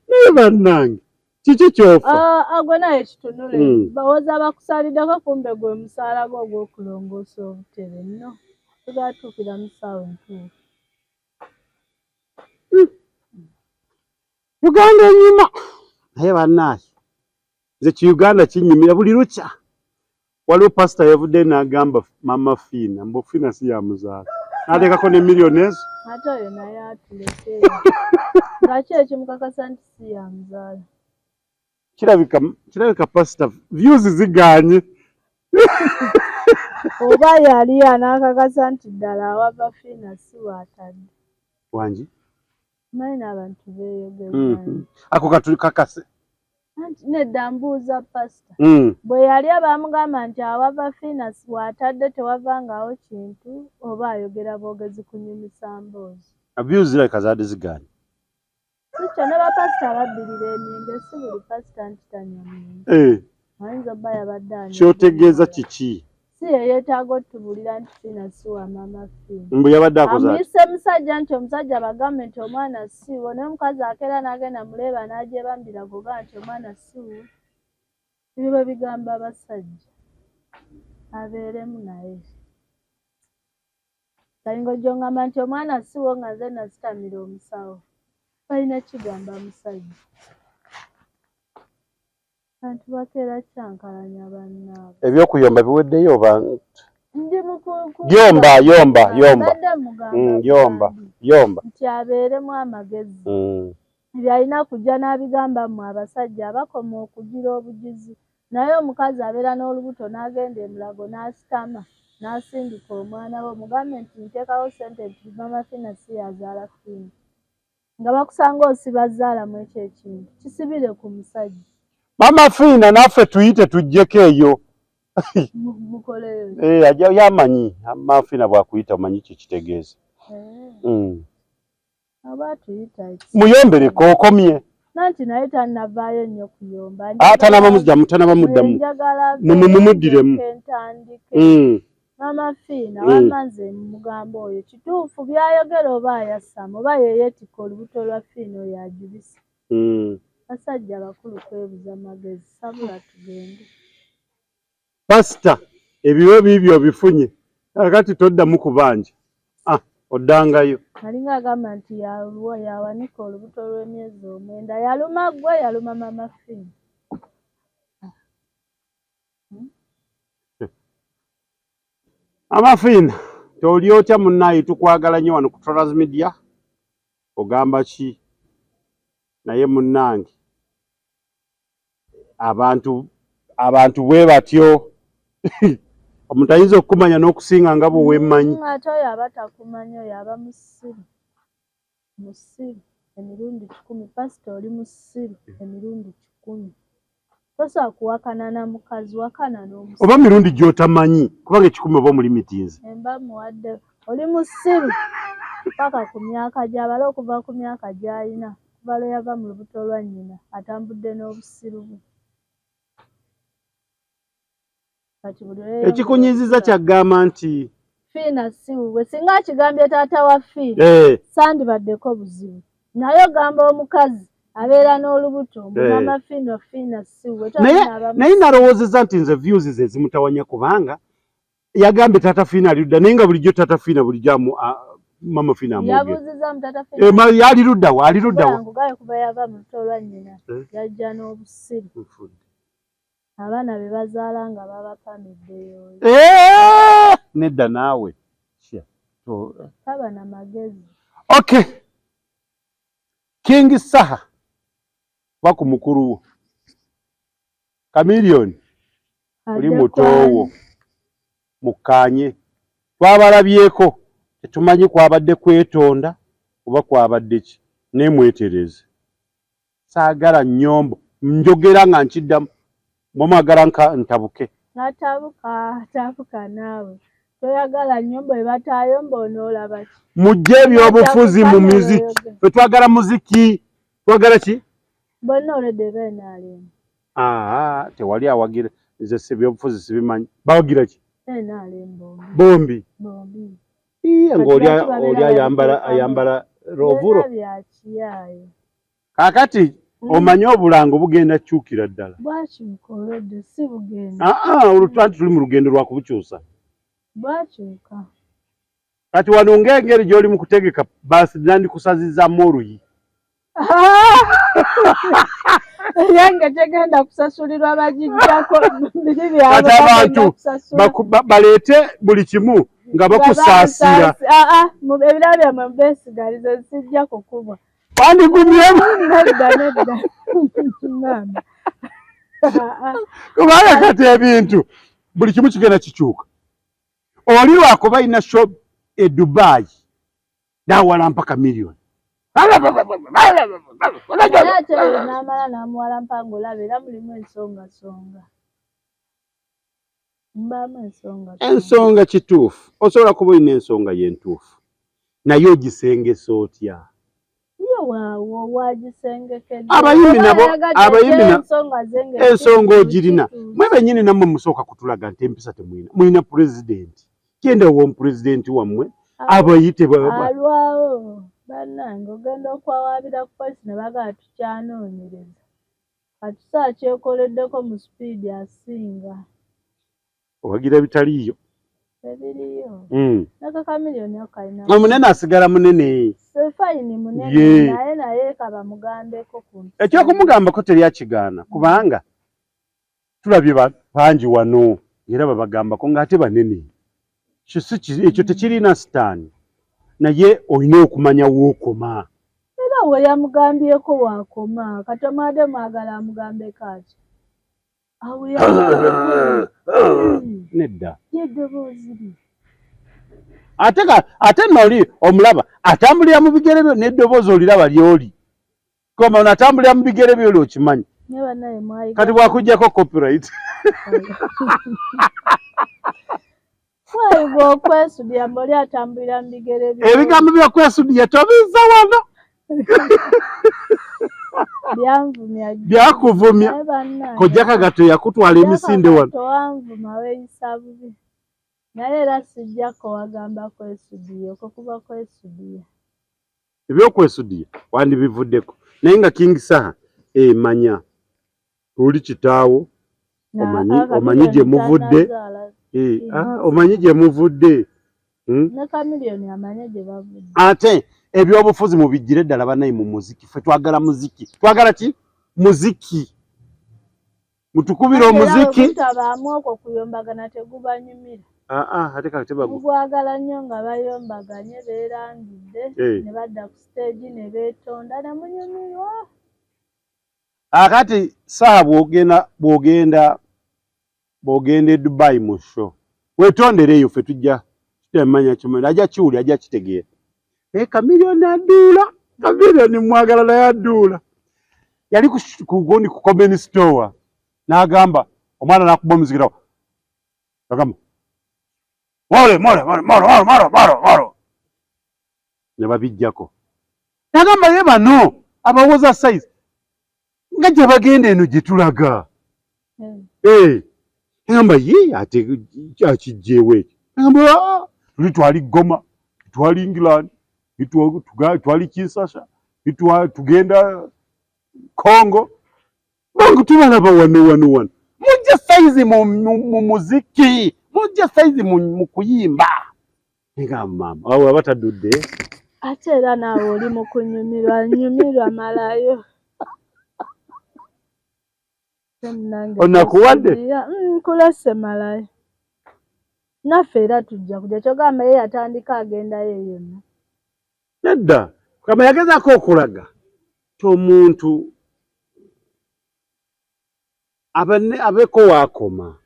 S1: naye bannange kiki kyofa
S2: agwe naye kitunule bawoza bakusaliddeko kumbe gwe musaala gwo ogw'okulongoosa obutebe nno tugatuukira mu ssaawa entuufu
S1: Uganda enyuma naye bannange nze Uganda kinyumira buli lukya waliwo pasita yavudde n'agamba mama Fiina mbu Fiina si yamuzaala n'ateekako ne milioni ezo
S2: ate oyo naye atulekeera nga ki ekimukakasa nti si yamuzaala
S1: kirabika pasita views zigaanye
S2: oba yali anaakakasa nti ddala awava Fiina si waatadde
S1: wangi
S2: manyi n'abantu beeyogeza
S1: ako katulikakase
S2: anti nedda mbuuza pasita bwe yali abamugamba nti awava Fiina si waatadde tewavangawo kintu oba ayogera bwogezi kunyumisa mboozi
S1: views zirabika zaadde zigaanye
S2: sikyo ne bapasita babbirira emyenge si buli pasita nti tanywa myenge ayinza obba yabadde ani
S1: kyotegeeza kiki
S2: si yeyeetaaga otubulira nti Fiina si wa maama Fiina
S1: mbu yabadde akoze
S2: amuyise musajja nti omusajja bagambe nti omwana siwo naye omukazi akeera n'agenda muleeba n'agyebambira goga nti omwana siwo ebyo bwe bigamba abasajja abeeremu naye kalinga ojjongamba nti omwana siwo nga nze nasitamira omusawo balina kigamba musajja abantu bakeera kyankalanya bannaabwe
S1: ebyokuyomba biweddeyo oba
S2: ndi
S1: yomba
S2: nti abeeremu amagezi byalina kujja n'abigamba mmwe abasajja abakoma okugira obugizi naye omukazi abeera n'olubuto n'agenda emulago n'asitama n'asindika omwana we omugambe nti nteekawo ssente nti mama Fiina si yazaala Fiina nga bakusanga osibazaalamu ekyo ekintu kisibire ku musajja
S1: mama Fiina naffe tuyite tujjeko eyo
S2: mukoleyo
S1: yamanyi mama Fiina bwakuyita omanyi kikitegeeza
S2: aba tuyita
S1: muyombereko okomye
S2: nanti naye tannavaayo nnyo kuyomba
S1: tanabamuddamu mumuddiremu
S2: mama Fiina wamanze mugamba oyo kituufu byayogera oba ayasamu oba yeyeetika olubuto lwa Fiina oyo ajubisa basajja abakulu kwebuza magezi sabula tugende
S1: pasita ebiwe biibyo obifunye kakati toddamu kubanja oddangayo
S2: alinga agamba nti yawanika olubuto lw'emyezi 9 yaluma gwe yaluma mama Fiina
S1: mama Fiina toli otya munnayi tukwagala nnyo wano ku Trollers Media ogamba ki naye munnange abantu bwe batyo omuntu ayinza okukumanya n'okusinga nga bwe wemmanyi
S2: ate oyo aba takumanyi oyo aba musiru emirundi 10 pasita oli musiru emirundi 10 tosobola kuwakana na mukazi wakana n'omusiru
S1: oba mirundi gy'otamanyi kubanga 10 oba omulimitinze
S2: emba muwadde oli musiru paka ku myaka gy'abala okuva ku myaka gy'alina kuva lwe yava mu lubuto lwa nnyina atambudde n'obusiru bwe
S1: ekikunyiziza kyagamba nti
S2: Fiina siwuwe singa akigambye taata wa Fiina sandibaddeko buzibu naye ogamba omukazi abeera n'olubuto mama Fiina siwuwe
S1: naye nalowoozezza nti nze views ze zimutawanya kubanga yagambye taata Fiina alirudda naye nga bulijjo taata Fiina bulijjo mama Fiina
S2: yabuuziza mu taata Fiina
S1: aliruddawo
S2: ngugaye kuba yava mu lubuto lwa nnyina yajja n'obusiru abaana be bazaala nga babapamiddeyo
S1: nedda naawe
S2: kaba na magezi
S1: okay King Saha baku mukuru wo Chameleone oli mutoowo mukkaanye twabalabyeko tetumanyi kwabadde kwetonda oba kwabadde ki nemwetereze saagala nnyombo njogera nga nkiddamu mwamwagala ntabuke
S2: atabuka naawe toyagala nnyombo ebatayomba onoolaba ki
S1: mujje ebyobufuzi mu muziki fe twagala muziki twagala ki
S2: bonna olwedde beenaalemba
S1: tewali awagira nze si ebyobufuzi sibimanyi bawagira ki
S2: beenaalemba
S1: bombi
S2: bombi
S1: ngaoli ayambala rovuro
S2: byakiyaayo
S1: kaakati omanyi obulanga bugenda kyukira ddala
S2: bwakyuka olwedde si bugenda
S1: olutwanti tuli mu lugendo lwa kubukyusa
S2: bwakyuka
S1: kati wano ng'engeri gy'oli mu kutegeka baasi nandikusazizzamu oluyi
S2: yange tegenda kusasulirwa bagijjako biri
S1: byabwe abantu baleete buli kimu nga bakusaasira
S2: ebirabo byammwe beesigalize sijja kukubwa
S1: wandigumyemu
S2: nedda
S1: kubanga kati ebintu buli kimu kigenda kikyuka oli lwakuba ina shop e Dubai nawala mpaka miliyoni
S2: ate n'amala n'amuwala mpanga olaba era mulimu ensongasonga mbaamu
S1: ensonga kituufu osobola kuba olina ensonga yentuufu naye ogisengesa otya
S2: waawo wagisengekedde
S1: abayimbi nabo ensonga ogirina mwe bennyini nammwe musooka kutulaga nti empisa temulina mulina pulezidenti genda w'omupulezidenti wammwe abayite
S2: alwawo bannange ogenda okwawaabira ku polisi ne bagala tukyanoonyereza kati saa kyekoleddeko mu sipiidi asinga
S1: owagira bitaliiyo
S2: ebiriyo nakakamiliyoni akalina
S1: omunene asigala munene
S2: sefayini munene naye kaba mugambeko
S1: ekyokumugambako teri akigaana kubanga tulabye bangi wano era babagambako ng'ate banene ekyo tekirina sitaani naye olina okumanya wookoma
S2: era we yamugambyeko waakoma katomade mwagala amugambeko ati
S1: nedda
S2: yeddoboozi
S1: ate noli omulaba atambulira mu bigere byo n'eddoboozi oliraba lyoli koma ono atambulira mu bigere byoli okimanyi kati bwakuggyako copyright
S2: wayiga okwesudya mboli atambulira mu bigere byo
S1: ebigambo byakwesudya tobiza wano
S2: byanvumya
S1: byakuvumya kojja kagato yakutwala emisinde wano
S2: towanvuma weeyisa bubi naye era sijjako wagamba kwesudya okwo kuba kwesudya
S1: ebyokwesudya wandibivuddeko naye nga King Saha manya tuli kitaawo omanyi gye muvudde omanyi gye muvudde
S2: ne Kamiliyoni amanye gye bavudde
S1: ate ebyobufuzi mubijjire ddala banayi mu muziki ffe twagala muziki twagala ki muziki mutukubira omuziki
S2: tabaamu okwo kuyombagana tegubanyumira
S1: ate kati
S2: mugwagala nnyo nga bayombaganye beerangidde ne badda ku siteegi ne beetonda ne munyumirwa
S1: akati Saha bw'ogenda e Dubai mu show weetondereyo ffe tujja tutemanya kimanyi ajja kiwuli ajja kitegeera naye Kamiliyoni adduula Kamiliyoni mwagala naye adduula yali kugundi ku Comedy Store n'agamba omwana n'akuba omuzikirawo agamba moro ne babijjako n'agamba ye bano abawoza size nga gye bagenda eno gye tulaga agamba ye ate akijjeewo ekyo agamba tuli twali Goma twali England twali Kinshasa tugenda Congo bangu tubalaba wano mujja saizi mu muziki mujja saizi mu kuyimba nga mama awo abatadudde
S2: ate era naawe oli mu kunyumirwa malayo
S1: onakuwadde
S2: kulese malayo naffe era tujja kujja kyogamba ye yatandika agendayo yonna
S1: nedda kama yagezaako okulaga tomuntu abeko waakoma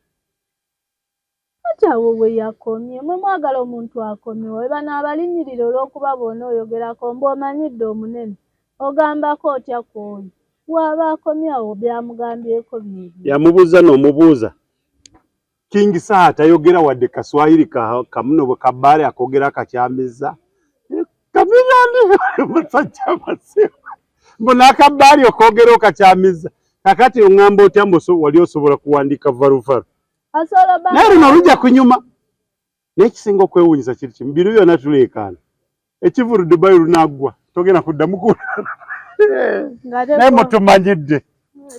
S2: ate awo bwe yakomye mwe mwagala omuntu akomyewo eba n'abalinyirira olw'okuba bona oyogerako mbw'omanyidde omunene ogambako otya kwoyo bw'aba akomyawo byamugambyeko byebyo
S1: yamubuuza n'omubuuza King Saa tayogera wadde kaswahili kamuno bwe kabbaale akogera akakyamiza kamilani musajja masimu mbona akabbaali okogera okakyamiza kakati oŋŋamba otya wali osobola kuwandiika valuvalu naye luno lujja kunyuma n'ekisinga okwewuunyisa kiri kimu biro byonna tuleekaana ekivulu Dubai lunaggwa togenda kuddamu naye mutumanyidde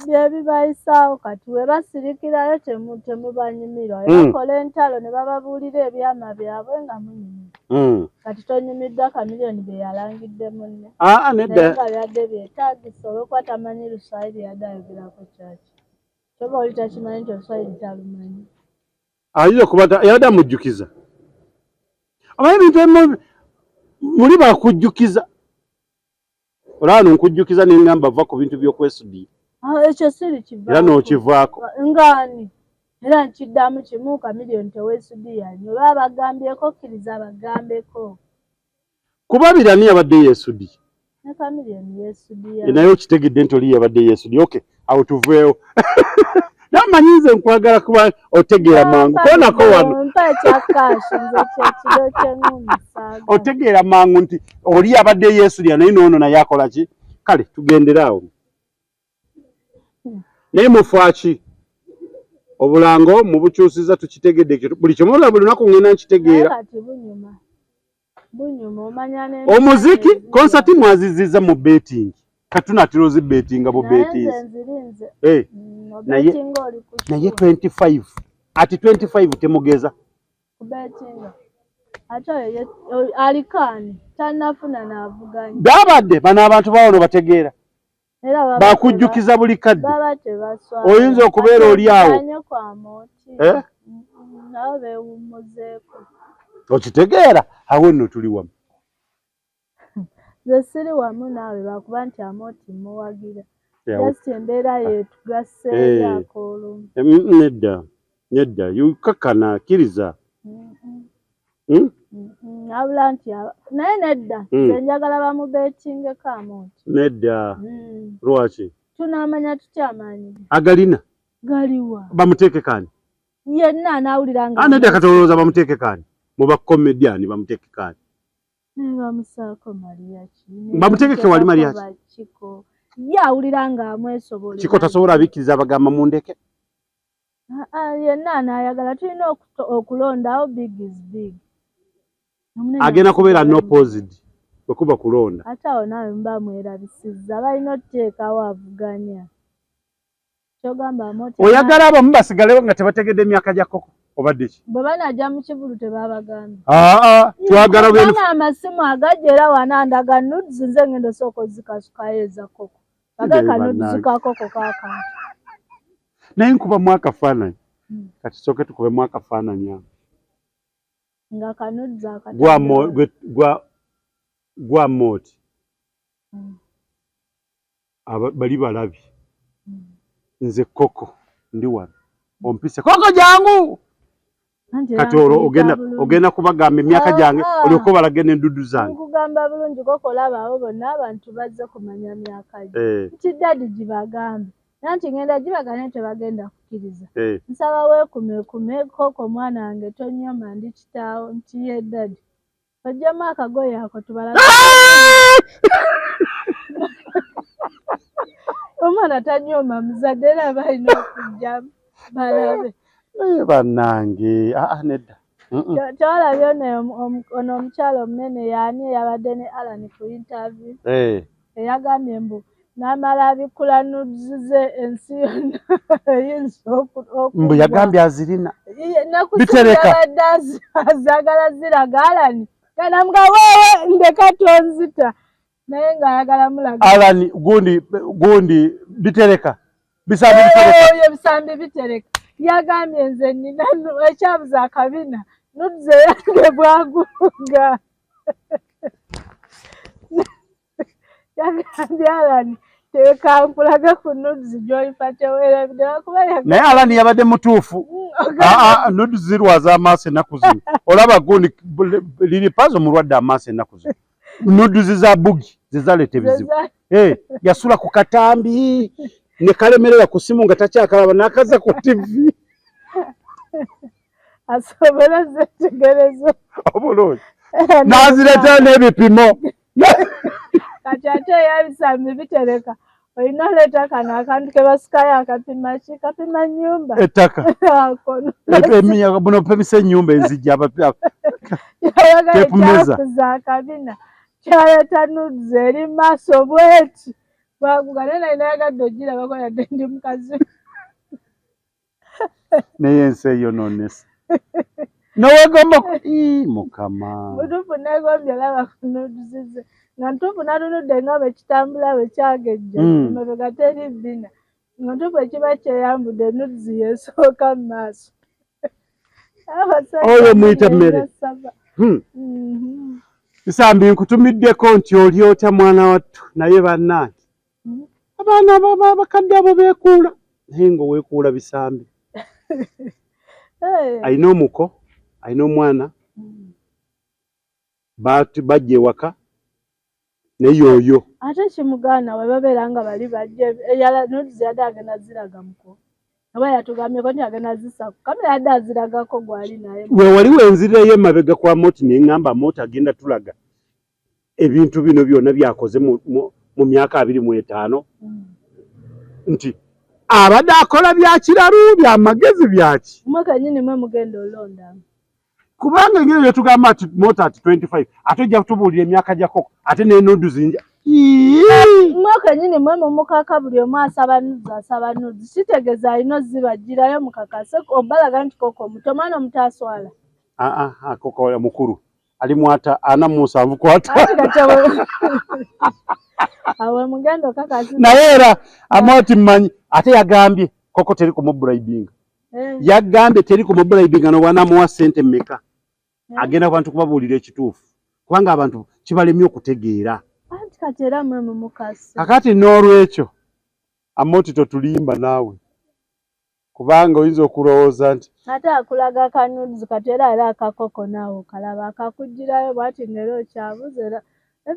S2: byebibayisaawo kati we basirikirayo temubanyumira bakola entalo ne bababuulira ebyama byabwe nga munyumira kati tonyumiddwa Kamiliyoni bye yalangidde munne naye nga byadde byetaagisa olw'okuba tamanyi Luswayiri yadde ayogerako kyaki kyoba oli takimanyi nti Oluswayiri talumanyi
S1: ayinza okuba yadde amujjukiza omanyi ebintu ebimu muli bakujjukiza olaba nkujjukiza ne ngamba va ku bintu by'okwesudiira
S2: ekyo sirikivaako
S1: era n'okivaako
S2: ngaani era nkiddamu kimu Kamiliyoni teweesudiya nnyo oba bagambyeko kkiriza bagambeko
S1: kuba birani yabadde yeesudiya
S2: ne Kamiliyoni yeesudiya
S1: naye okitegedde nti oli yabadde yeesudiya oke awo tuveewo namanyinze nkwagala kuba otegeera mangu konako wano
S2: mpa ekyakashi nze kyekiro ky'ennumisaaga
S1: otegeera mangu nti oli yabadde yeesudiya naye noono naye akola ki kale tugenderaawo naye mufaaki obulango mubukyusiza tukitegedde ekyo buli kimula buli lunaku ngenda nkitegeera
S2: kati bunyuma omanya
S1: omuziki konsati mwazizizza mu betingi katunatira ozibetinga bu betinzi naye 25 ati 25 temugeza
S2: kubetinga ate alikaani tanafuna n'avuganya
S1: babadde bano abantu bawono bategeera bakujjukiza buli kadde oyinza okubeera oli awo okitegeera awo nno tuli wamu
S2: nze siri wamu naawe bakuba nti Amooti muwagira just embeera yetugasseeyo akoolumu
S1: nedda yukakana akkiriza
S2: abula nti naye nedda nze njagala bamubeetingeko Amooti
S1: nedda lwaki
S2: tunaamanya tutyamanyi
S1: agalina
S2: galiwa
S1: bamuteekekani
S2: yenna anaawulira nga
S1: nedda katolooza bamuteekekani mu bakomediani bamuteekekani
S2: bamusaako Maria
S1: bamutegeke wali Maria
S2: Kiko ye awulira nga amwesobola
S1: Kiko tasobola abikkiriza abagamba mundeke
S2: yenna anaayagala tulina okulondawo big is big
S1: agenda kubeera n'opposed bwe kuba kulonda
S2: ate awo naawe muba mwerabisizza balina otuteekawo avuganya kyogamba Amooti
S1: oyagala abamu basigalewo nga tebategedde emyaka gya Koko obadde ki
S2: bwe banajja mu kivulu tebabagambye
S1: twagala
S2: bena amasimu agajja era wanandaga nudes nze ngenda osooka ozikasukayo eza Koko bagaka nudes ka Koko kakanti
S1: naye nkubamu akafaananyi kati sooke tukubemu akafaananyi ako
S2: nga kanudes
S1: gwa Amooti bali balabi nze Koko ndi wano ompise Koko jangu kati olwo ogenda kubagamba emyaka gyange olyoke obalage n'endudu zange
S2: nkugamba bulungi Koko olabaawo bonna abantu bazze kumanya myaka gye nti dadi gibagambe nanti ngenda gibagane nti tebagenda kukkiriza nsaba weekume Koko mwana wange tonyoma ndi kitaawo nti ye dadi ojjamu akagoye ako tubalaga omwana tanyoma muzadde era balina okujjamu balabe
S1: bannange nedda
S2: kyolabye ono omukyala omunene yaani eyabadde ne Alan ku interview eyagambye mbu n'amala abikula nuzize ensi yonna eyinza
S1: mbu yagambye azirina
S2: bitereka azagala ziraga Alan kanamuga wewe ndeka tonzita naye ng'ayagala mulaga
S1: Alan gundi bitereka bisambi bitereka
S2: oyo bisambi bitereka yagambye nze nina ekyabuza akabina nuduze yange bwagunga yagambye Alan tekankulaga ku nudes gy'olifa teweerabidde lwakuba
S1: naye alani yabadde mutuufu. Nudes zirwaza amaaso ennaku zino. Olaba gundi liri pazo mulwadde amaaso ennaku zino. Nudes za bugi zizaleeta ebizibu. Yasula ku katambi ne kalemerera ku simu nga takyakalaba n'akaza ku TV.
S2: Asobora zetegereza.
S1: Obulungi. N'azireeta n'ebipimo.
S2: Kati ate yabisambi bitereka. Olina oleeta kano akantu ke basikayo akapima ki? Kapima nnyumba.
S1: Ettaka. Buno pemisa ennyumba enzijja
S2: tepumeza. Akabina. Kyaleeta nudes eri maaso bweti. Bagugane naye yagadde ogirabako yadde ndi mukazi.
S1: Naye ensi eyo nonesa. Nowegomba Mukama.
S2: Mutuufu neegombye olaba ku nudes ze. Nga ntuufu natunudde nga bwe kitambula bwe kyagejja. Emabega teri bbina. Nga ntuufu ekiba kyeyambudde nudes yeesooka mu maaso.
S1: Oyo muyita mmere. Nsambi nkutumiddeko nti oli otya mwana wattu naye bannange. Abaana abakadde abo beekuula. Naye ng'oweekuula bisambi. Alina omuko, alina omwana. Bajja ewaka. Naye oyo.
S2: Ate kimugaana we babeera nga bali bajja nudes yadde agenda ziraga muko. Oba yatugambyeko nti agenda zisaku. Kamera yadde aziragako gwali naye.
S1: We wali wenzirayo emabega kwa Moti ne ngamba Moti agenda tulaga ebintu bino byonna byakoze mu myaka 25. Nti abadde akola bya kiralu bya magezi byaki.
S2: Mwaka nyini mwe mugenda olonda.
S1: Kubanga ngire tugamba ati Moti ati 25 ate ojja kutubuulira emyaka gyako ate ne nudes nja.
S2: Mwaka nyini mwe mukaka buli omu asaba nudes. Kitegeeza alina zibagirayo mukakase obalaga nti koko omuto mwana omutaswala.
S1: Koko mukulu. Ali mwata ana musanvu kwata.
S2: Awe mugendo okakasi.
S1: Naye era Amoti mmanyi ate yagambye koko teri kumubribinga. Yagambye teri kumubribinga no wana muwa sente mmeka. Agenda abantu kubabuulira ekituufu. Kubanga abantu kibalemye okutegeera.
S2: Anti kati era mwe mukasi.
S1: Kakati n'olwekyo Amoti totulimba naawe. Kubanga oyinza okulowooza nti
S2: ate akulaga ka nudes kati era akakoko naawe okalaba akakugirayo bw'ati ngero okyabuze era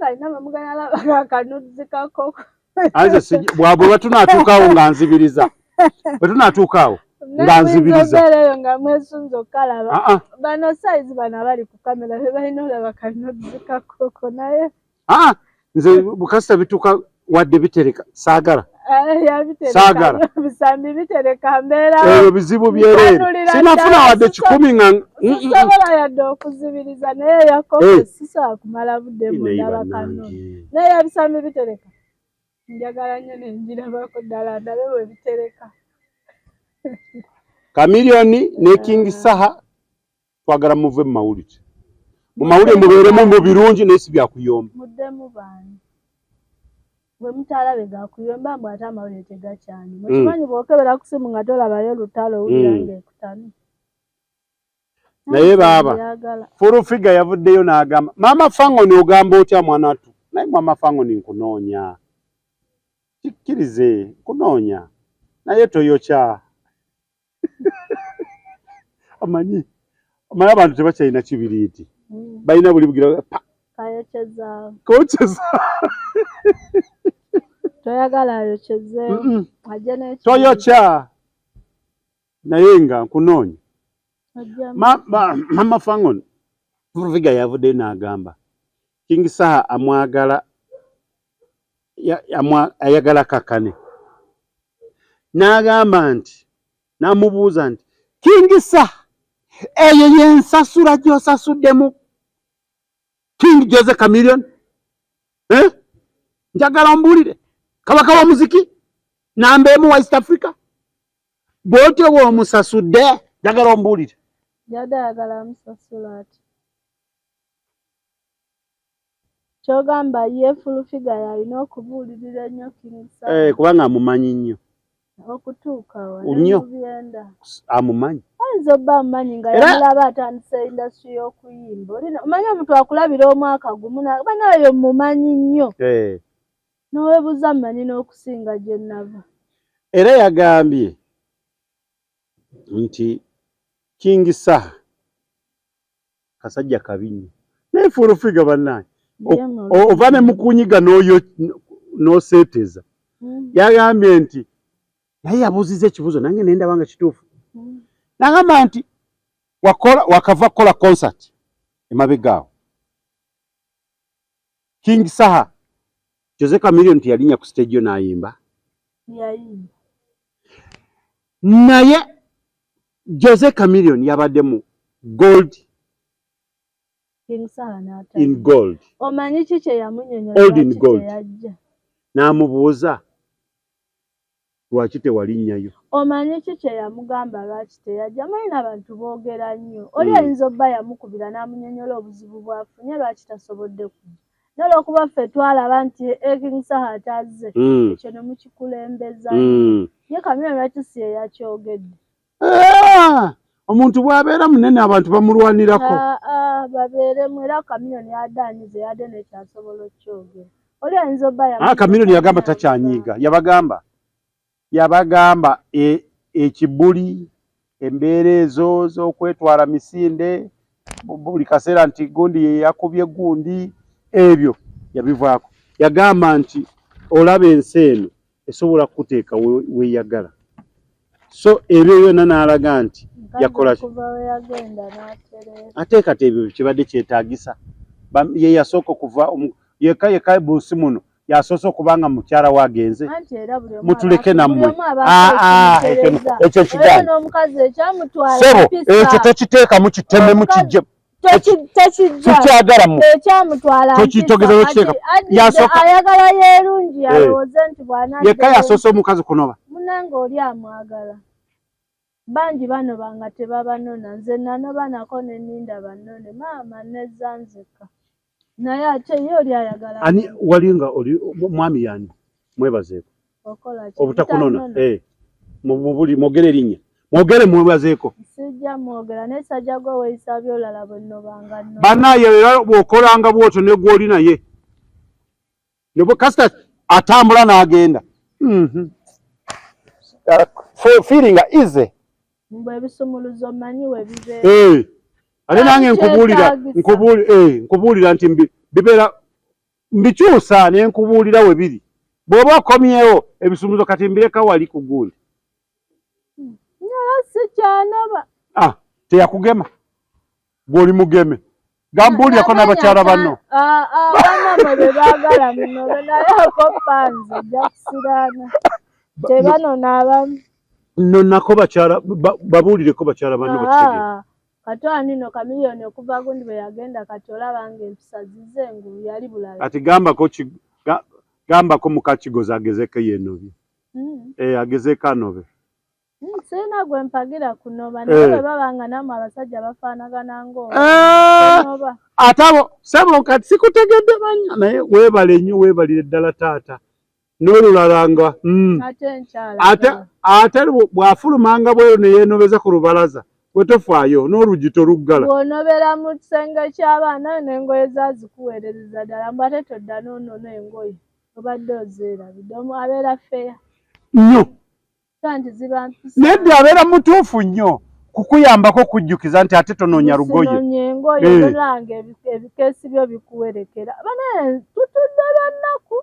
S2: kalina bamuganya alaba ka nudes kakoko.
S1: Anze bwabwe batunaatuukaawo nga nzibiriza. Bwe tunaatuukaawo nga nzibiriza.
S2: Eyo nga mwesunze okalaba. Bano size bano abali ku kamera tebalina olaba ka nudes kakoko naye.
S1: Nze bukasita bituuka wadde bitereka saagala.
S2: Saagala. Bisambi bitereka mbeera.
S1: Ebyo bizibu byereere. Sinafuna wadde 10 nga.
S2: Sobola yadde okuzibiriza naye yakoko sisobola kumala budde mu ndaba kano. Naye ebisambi bitereka. Njagala nnyo nenjirabako ddala ndabe bwe bitereka. Chameleone
S1: ne King Saha twagala muve mu mawulire. Mu mawulire mubeeremu mu birungi n'esi byakuyomba.
S2: Muddemu baani. Bwe mutalabe gakuyomba mbw ate amawulire tegakyani. Mukimanyi bw'okebera ku simu nga tolabayo lutalo owulira ng'ekutani.
S1: Naye baaba full figure yavuddeyo n'agamba Mama Fangoni ogamba otya mwana wattu. Naye Mama Fangoni nkunoonya. Kikkirize nkunoonya. Naye toyokya. Amanyi abantu tebakyalina kibiriiti. Balina buli bugira
S2: kayokyeza.
S1: Kokyeza.
S2: Toyagala ayokyeze.
S1: Toyokya. Naye nga nkunoonya. Mama Fangoni Furuviga yavuddeyo n'agamba King Saha amwagala ayagala kakane. N'agamba nti n'amubuuza nti King Saha eyo yensasula gy'osasuddemu King Jose Chameleone. Njagala ombuulire kabaka wa muziki nambeemu wa East Africa bw'otyo bw'omusasudde njagala ombuulire.
S2: Yadde ayagala amusasula ati. Kyogamba ye full figure yalina okubuulirira ennyo King Saha.
S1: Kubanga amumanyi nnyo.
S2: Okutuuka
S1: nnyo amumanyi.
S2: Ayinza obba amumanyi nga yamulaba atandise industry y'okuyimba. Omanyi omuntu akulabira omwaka gumu banayo mumanyi nnyo. Nowebuuza mmanyi n'okusinga gye nnava.
S1: Era yagambye nti King Saha kasajja kabi nnyo naye fuulufiga bannange ova ne mukunyiga n'oseeteza. Yagambye nti naye yabuuzizza ekibuuzo nange ne ndaba nga kituufu. N'agamba nti wakava kukola concert emabega awo King Saha Jose Chameleone teyalinnya ku stage yo n'ayimba.
S2: Yayimba.
S1: Naye Jose Chameleone yabadde mu gold
S2: King Saha n'ata.
S1: In gold.
S2: Omanyi ki kye yamunnyonnyola
S1: Old in gold.
S2: Teyajja.
S1: N'amubuuza lwaki tewalinnyayo.
S2: Omanyi ki kye yamugamba lwaki teyajja? Manyi n'abantu boogera nnyo. Oli ayinza obba yamukubira n'amunnyonnyola obuzibu bw'afunye lwaki tasobodde kujja. N'olwokuba ffe twalaba nti King Saha atazze ekyo ne mukikulembeza. Ye Chameleone lwaki si ye yakyogedde?
S1: Omuntu bw'abeera munene abantu bamulwanirako.
S2: Babeeremu era Chameleone yadaanyize yadde nekyasobola okyogera. Oli ayinza obba yamugamba.
S1: Chameleone yagamba takyanyiiga. Yabagamba ekibuli embeera ezo z'okwetwala misinde buli kaseera nti gundi ye yakubye gundi ebyo yabivaako. Yagamba nti olaba ensi eno esobola kuteeka weeyagala. So ebyo byonna n'alaga nti yakola ate kati ebyo kibadde kyetaagisa. Ye yasooka okuva yekka buusi muno yasoose okubanga mukyala wagenze mutuleke nammwe. Ekyo kigambo sebo ekyo tokiteeka mukiteme mukijje tukyagala mu tokitogeza okiteeka
S2: yasooka ayagala yerungi alowooze nti bwana
S1: yekka yasoose omukazi kunoba
S2: munange oli amwagala. Bangi bano banga tebabanona nze nanoba nako ne nninda banone maama nezanzika naye ate ye oli ayagala
S1: ani walinga oli mwami yani mwebazeeko obutakunona mubuli mogere linnya mwogere mwebazeeko
S2: sijja mwogera naye sajja gwe weeyisa byolala bwenno banga nno
S1: banaye era bw'okolanga bw'otyo ne gw'oli naye ne bwe kasita atambula n'agenda feeling easy
S2: mbwe ebisumuluzo manyi we bibeera.
S1: Ate nange nkubuulira nti bibeera mbikyusa ne nkubuulira we biri. Bw'oba okomyewo ebisumuluzo kati mbireka wali ku gundi.
S2: Nyala sikyanoba.
S1: Teyakugema. Gw'oli mugeme. Gambuulirako n'abakyala banno.
S2: Abaana mwe be baagala munobe naye akopanze ojja kusiraana. Tebanona abamu.
S1: Nonnako bakyala babuulireko bakyala banno bakitegeera.
S2: Kati anino Chameleone okuva gundi bwe yagenda kati olaba ng'empisa zize engulu yali bulala.
S1: Ati gambako muka Kigozi agezeeko yennobe. Agezeeko anobe.
S2: Sirina gwe mpagira kunoba naye bwe babanga namwe abasajja bafaanagana ng'oba.
S1: Ate abo sebo kati sikutegedde banya naye weebale nnyo weebalire ddala taata. N'olulalanga ate bw'afulumanga bweyo ne yeenobeza ku lubalaza we tofaayo n'oluggi toluggala.
S2: Bw'onobera mu kisenge ky'abaana n'engoye zazikuweerereza ddala mbu ate todda n'onoona engoye obadde ozeerabidde abeera feya
S1: nnyo
S2: nti ziba mpisa
S1: nedda abeera mutuufu nnyo kukuyambako okujjukiza nti ate tonoonya lugoye
S2: engoye olanga ebikeesi byo bikuwerekera bane tutudde bannaku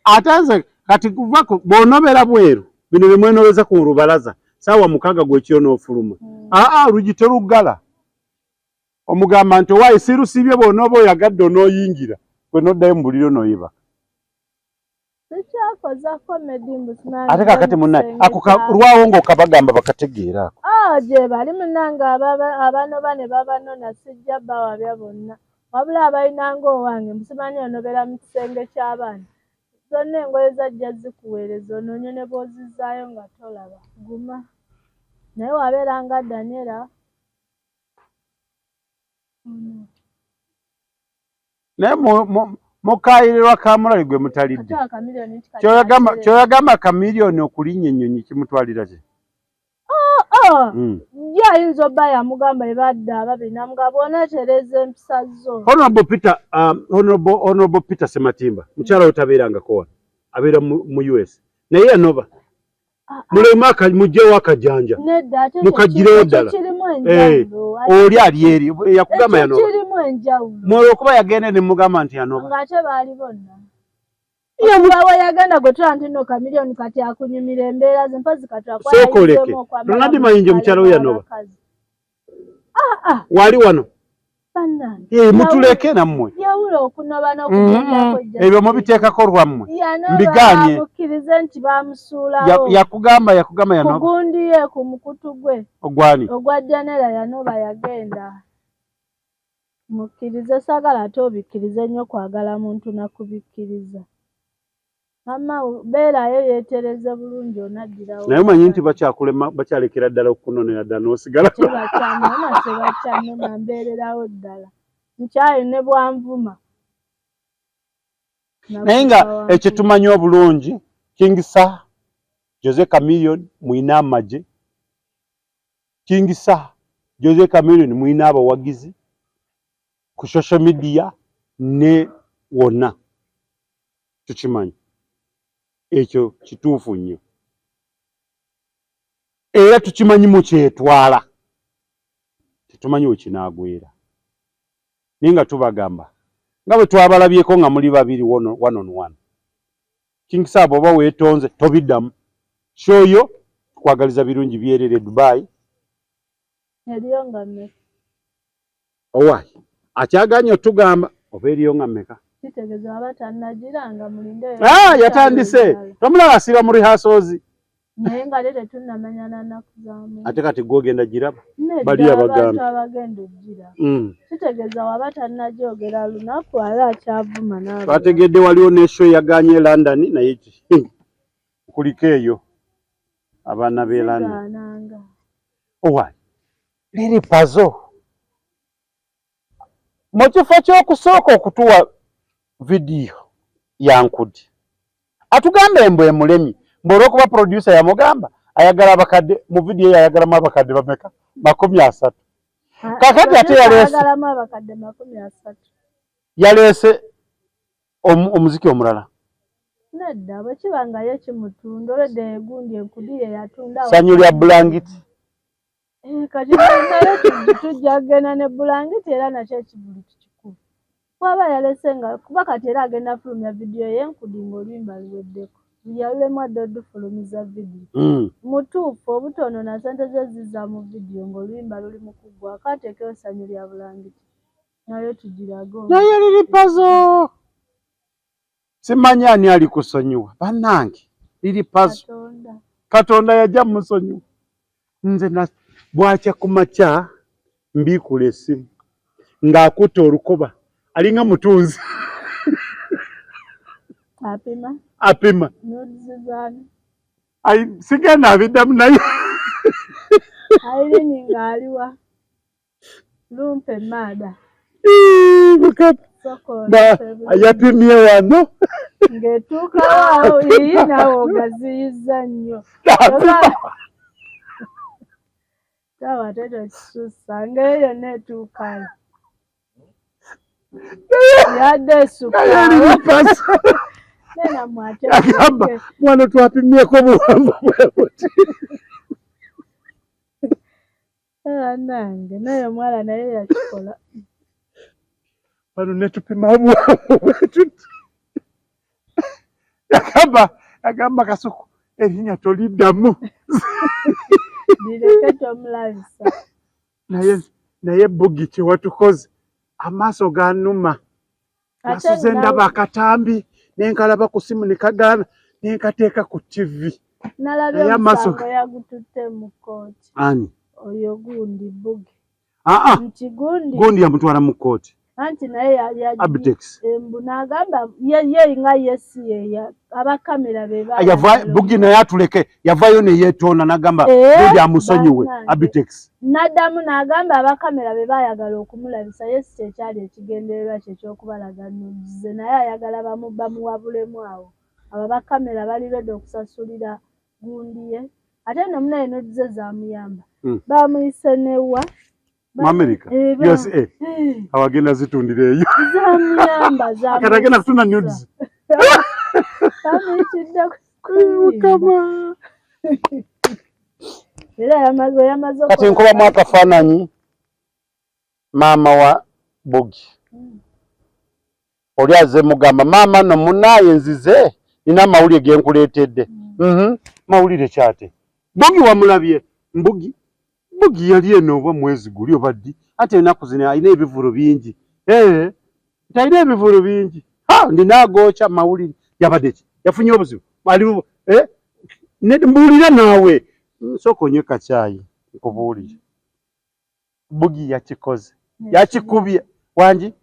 S1: ate nze kati kuvako bw'onobera bweru bino bye mwenobeza ku lubalaza saawa mukaaga gw'ekiro n'ofuluma luggi teruggala omugamba nti owaayi sirusibye bw'onooba oyagadde onooyingira gwe n'oddayo mu buliro n'oyiba.
S2: Sikyakoza komedi mbusina
S1: ate kakati munnaye lwawo ng'okabagamba bakategeera ako
S2: gye bali munnange abanoba ne babanona sijja bawabya bonna wabula abalina ng'owange mbusimanyi onobera mu kisenge ky'abaana zonna engoye zajja zikuweereza onoonye ne bw'ozizaayo nga tolaba guma naye wabeera nga Daniela
S1: naye mukaayirwa Kamulali gwe mutalidde kyoyagamba Chameleone okulinnya ennyonyi kimutwalira kye
S2: ye ayinza obba yamugamba ebadde ababiri namugamba onaatereeza empisa zo.
S1: Honorable Peter Sematimba mukyala we tabeerangako wano abera mu US naye yanoba mulema mujje wakajanja mukagireyo ddala oli alieri yakugamba yanoba mwolo kuba yagenda ne mugamba nti yanoba
S2: ngate bali bonna yamubawa yagenda gotwa ntino kamilioni kati akunyumira embeera zempazi katwa
S1: kwa sokoleke Ronald Mayinje mukyalo we yanoba wali wano mutuleke nammwe
S2: yawulo okunoba n'okugenda
S1: ebyo mubiteekako lwammwe mbiganye
S2: mukkirize nti bamusuulawo
S1: yakugamba yanoba
S2: kugundiye ku mukutu gwe
S1: ogwani
S2: ogwa janera yanoba yagenda mukkirize sagala ate obikkirize nnyo kwagala muntu nakubikkiriza mama beerayo yeetereze bulungi onaddirawo
S1: naye manyi nti bakyakulema bakyalekera ddala okukunonera ddala n'osigala
S2: tebakyamema mbeererawo ddala nkyayo ne bwanvuma
S1: naye nga ekyo tumanyi obulungi Kingsa Jose Chameleone mwina amagye Kingsa Jose Chameleone mwina abawagizi ku social media ne wonna tukimanyi ekyo kituufu nnyo era tukimanyi mukyetwala tetumanyi wekinaagwera naye nga tubagamba nga bwe twabalabyeko nga muli babiri one on one Kingsa oba weetonze tobiddamu kyoyo tukwagaliza birungi byerere Dubai
S2: eriyo nga mmeka
S1: owaayi akyaganye otugamba oba eriyo nga mmeka
S2: kitegeeza aba tannagiranga mulinde
S1: yatandise tomulaba asiba mu rehearsals
S2: naye nga leero tunnamanyana nnaku zaamu
S1: ate kati gwogenda giraba bali abagamba
S2: abagenda ogira kitegeeza waba tannagyogera lunaku ala akyavuma nawe
S1: twategedde waliwo n'esho yaganye London naye kuliko eyo abaana b'e London owaayi liri pazo mu kifo ky'okusooka okutuwa vidiyo yankudi atugamba embwe emulemi mb'olwokuba producer yamugamba ayagala abakadde mu vidiyo eyo ayagalamu abakadde bameka 30 kakati ate yaleese omuziki omulala
S2: nedda bwe kibangayo kimutunda olwedde egundi enkudi ye yatunda
S1: sanyu lya bulangiti
S2: kati naye tujja kugenda ne bulangiti era nakyo ekibuli kikikulu waba yalese nga kuba kati era agenda fulumya vidiyo y'enkudi ng'oluyimba luweddeko yalulemu adde odufulumiza vidiyo mutuufu obutono na sente ze zizza mu vidiyo ng'oluyimba luli mu kuggwa akateekeo sanyu lya bulangiti nayo tugirago
S1: naye liri pazo simanyi ani ali kusonyiwa bannange liri pazo katonda yajja musonyiwa nze bwakya ku makya mbiikula essimu ng'akutta olukoba alinga mutunzi apima sigenda abiddamu naye
S2: Airini ngaliwa lumpe mada
S1: yapimye wano
S2: ngetuuka waawo iyi nawe ogaziyiza nnyo tawa teto kisusa ngeeyo netuukayo yadde sukawo nena mwate
S1: agamba mwana twapimyeko buwanvu bwe buti
S2: nange naye omwala naye yakikola
S1: bano netupima buwanvu bwe tuti yagamba Kasuku erinnya toliddamu
S2: direke tomulabisa
S1: naye Bugi kyewatukoze amaaso ganuma nasuze ndaba akatambi nenkalaba ku simu nekagaana nenkateeka ku TV
S2: nalabye omusango yagututte mu kooti
S1: ani
S2: oyo gundi Bugi nti
S1: gundi yamutwala mu kooti
S2: anti naye
S1: Abitex
S2: embu n'agamba ye nga yesiye abakamera
S1: Bugi naye atuleke yavayo neyeetoona n'agamba Bugi amusonyiwe Abitex
S2: n'addamu n'agamba abakamera be baayagala okumulabisa yesi kyekyali ekigendererwa kye ky'okubalaga nudize naye ayagala bamuwabulemu awo abo bakamera bali redde okusasulira gundi ye ate nomunaye nudize zaamuyamba bamuyise newa
S1: mu America USA awagenda zitundira eyo
S2: zamuyamba
S1: akatagenda kutunda nudes
S2: Bamuyitidde
S1: Mukama.
S2: era yamaze
S1: Kati nkubamu akafaananyi maama wa Bugi. Oli aze mugamba maama no munaye nzize nina amawulire ge nkuleetedde. Mawulire kyate. Bugi wamulabye? Bugi yali eno oba mwezi guli oba ddi? Ate ennaku zino alina ebivulu bingi. Talina ebivulu bingi. Ndina agoocha mawulire. Yabadde ki? Yafunye obuzibu? Mbuulira naawe. Sooka onywe kacaayi nkubuulire. Bugi yakikoze. Yakikubye. Wangi?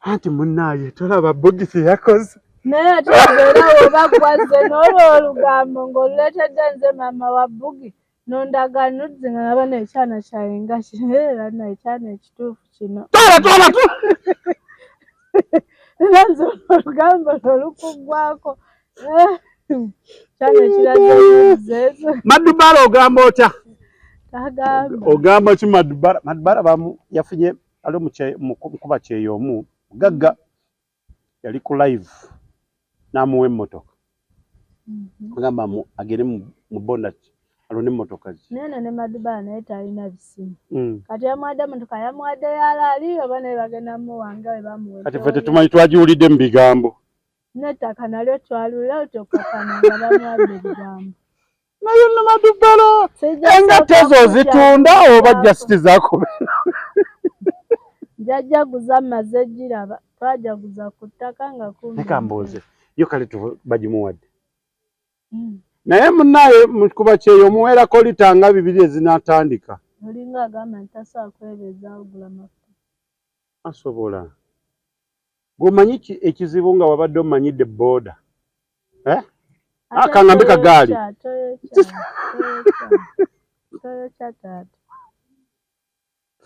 S1: Anti munnaye tolaba Bugi teyakoze.
S2: naye ate era oba gwaze n'olwo olugambo ng'oluleetedde nze maama wa Bugi n'ondaga nudzi nga naba n'ekyana kyaye nga era n'ekyana ekituufu kino.
S1: Twala!
S2: Era nze olugambo n'olukuggwako. Kyana ekiraze nudzi ezo.
S1: Madubala ogamba otya?
S2: Agamba.
S1: Ogamba ki Madubala? Madubala yafunye ali mukuba kyeyomu mugagga yali ku live n'amuwa emmotoka. Agamba agere mu bonnet alonde emmotoka ze.
S2: Nene ne Madubala naye talina bisimu. Kati yamuwadde emmotoka yamuwadde yalaali oba naye bagenda muwanga we bamuwadde.
S1: Kati ffe tetumanyi twagiwulidde mu bigambo.
S2: N'ettaka nalyo twalula otokakana nga bamuwadde ebigambo.
S1: Naye ne Madubala engato ezo zitunda oba jasiti zakubeera?
S2: Jajjaguza maze giraba twajaguza ku ttaka nga kumbi.
S1: Leka mbuuze yo kale bagimuwadde. Naye munnaye mukuba kyeyo omuweerako litanga 2 ezinatandika.
S2: Olinga agamba nti tasobola kwebeeza ogula mafuta.
S1: Asobola. Gomanyi ekizibu nga wabadde omanyidde booda. Akangambe kagaali.
S2: Toyokya taata.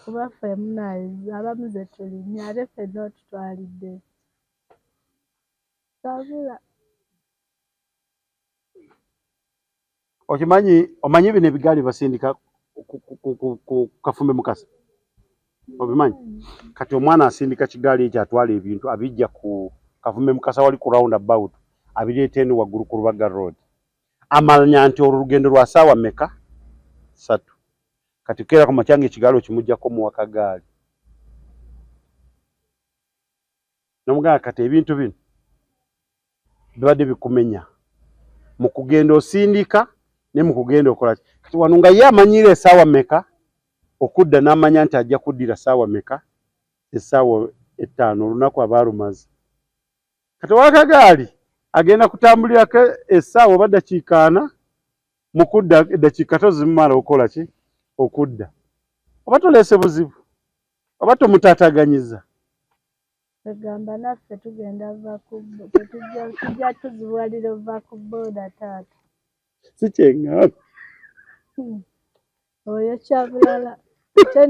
S2: Kuba ffe munnaye abamu ze tulimye ate ffenna otutwalidde. Sabula.
S1: Omanyi bino ebigaali basindika ku Kafumbe Mukasa? Obimanyi? Kati omwana asindika kigaali ekyo atwala ebintu abijja ku Kafumbe Mukasa wali ku roundabout abireeta eno waggulu ku Rubaga Road. Amanya nti olugendo lwa ssaawa mmeka? 3. Kati keera ku makyanga ekigaali okimuggyako mu wakagaali. N'omugamba kati ebintu bino bibadde bikumenya mu kugenda osindika ne mu kugenda okola. Kati wano nga ye amanyire essaawa mmeka okudda n'amanya nti ajja kuddira ssaawa mmeka? Essaawa 5 olunaku aba alumaze. Kati wakagaali agenda kutambulirako essaawa oba ddakiika 4 mu kudda eddakiika 3 zimumala okola ki? Okudda. Oba toleese buzibu? Oba tomutaataganyiza?
S2: Egamba naffe tugenda tujja tuzibuwalira ova ku booda taata.
S1: Si kyeŋŋamba.
S2: Oyo kyabulala ate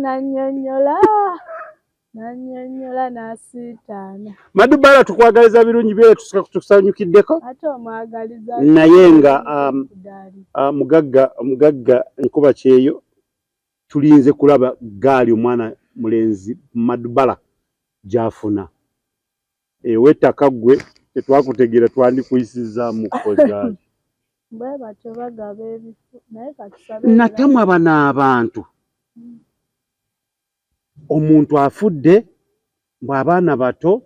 S2: nannyonnyola n'asiitaana.
S1: Madubala tukwagaliza birungi byera tusanyukiddeko.
S2: Ate omwagaliza
S1: naye nga mugagga nkuba kyeyo tulinze kulaba gaali omwana mulenzi Madubala gy'afuna. Wettaka ggwe tetwakutegeera twandikuyisizaamu ku gaali.
S2: Bwe batyo bagaba ebifu naye katusabe.
S1: Natamwa bano abantu. Omuntu afudde bw'abaana bato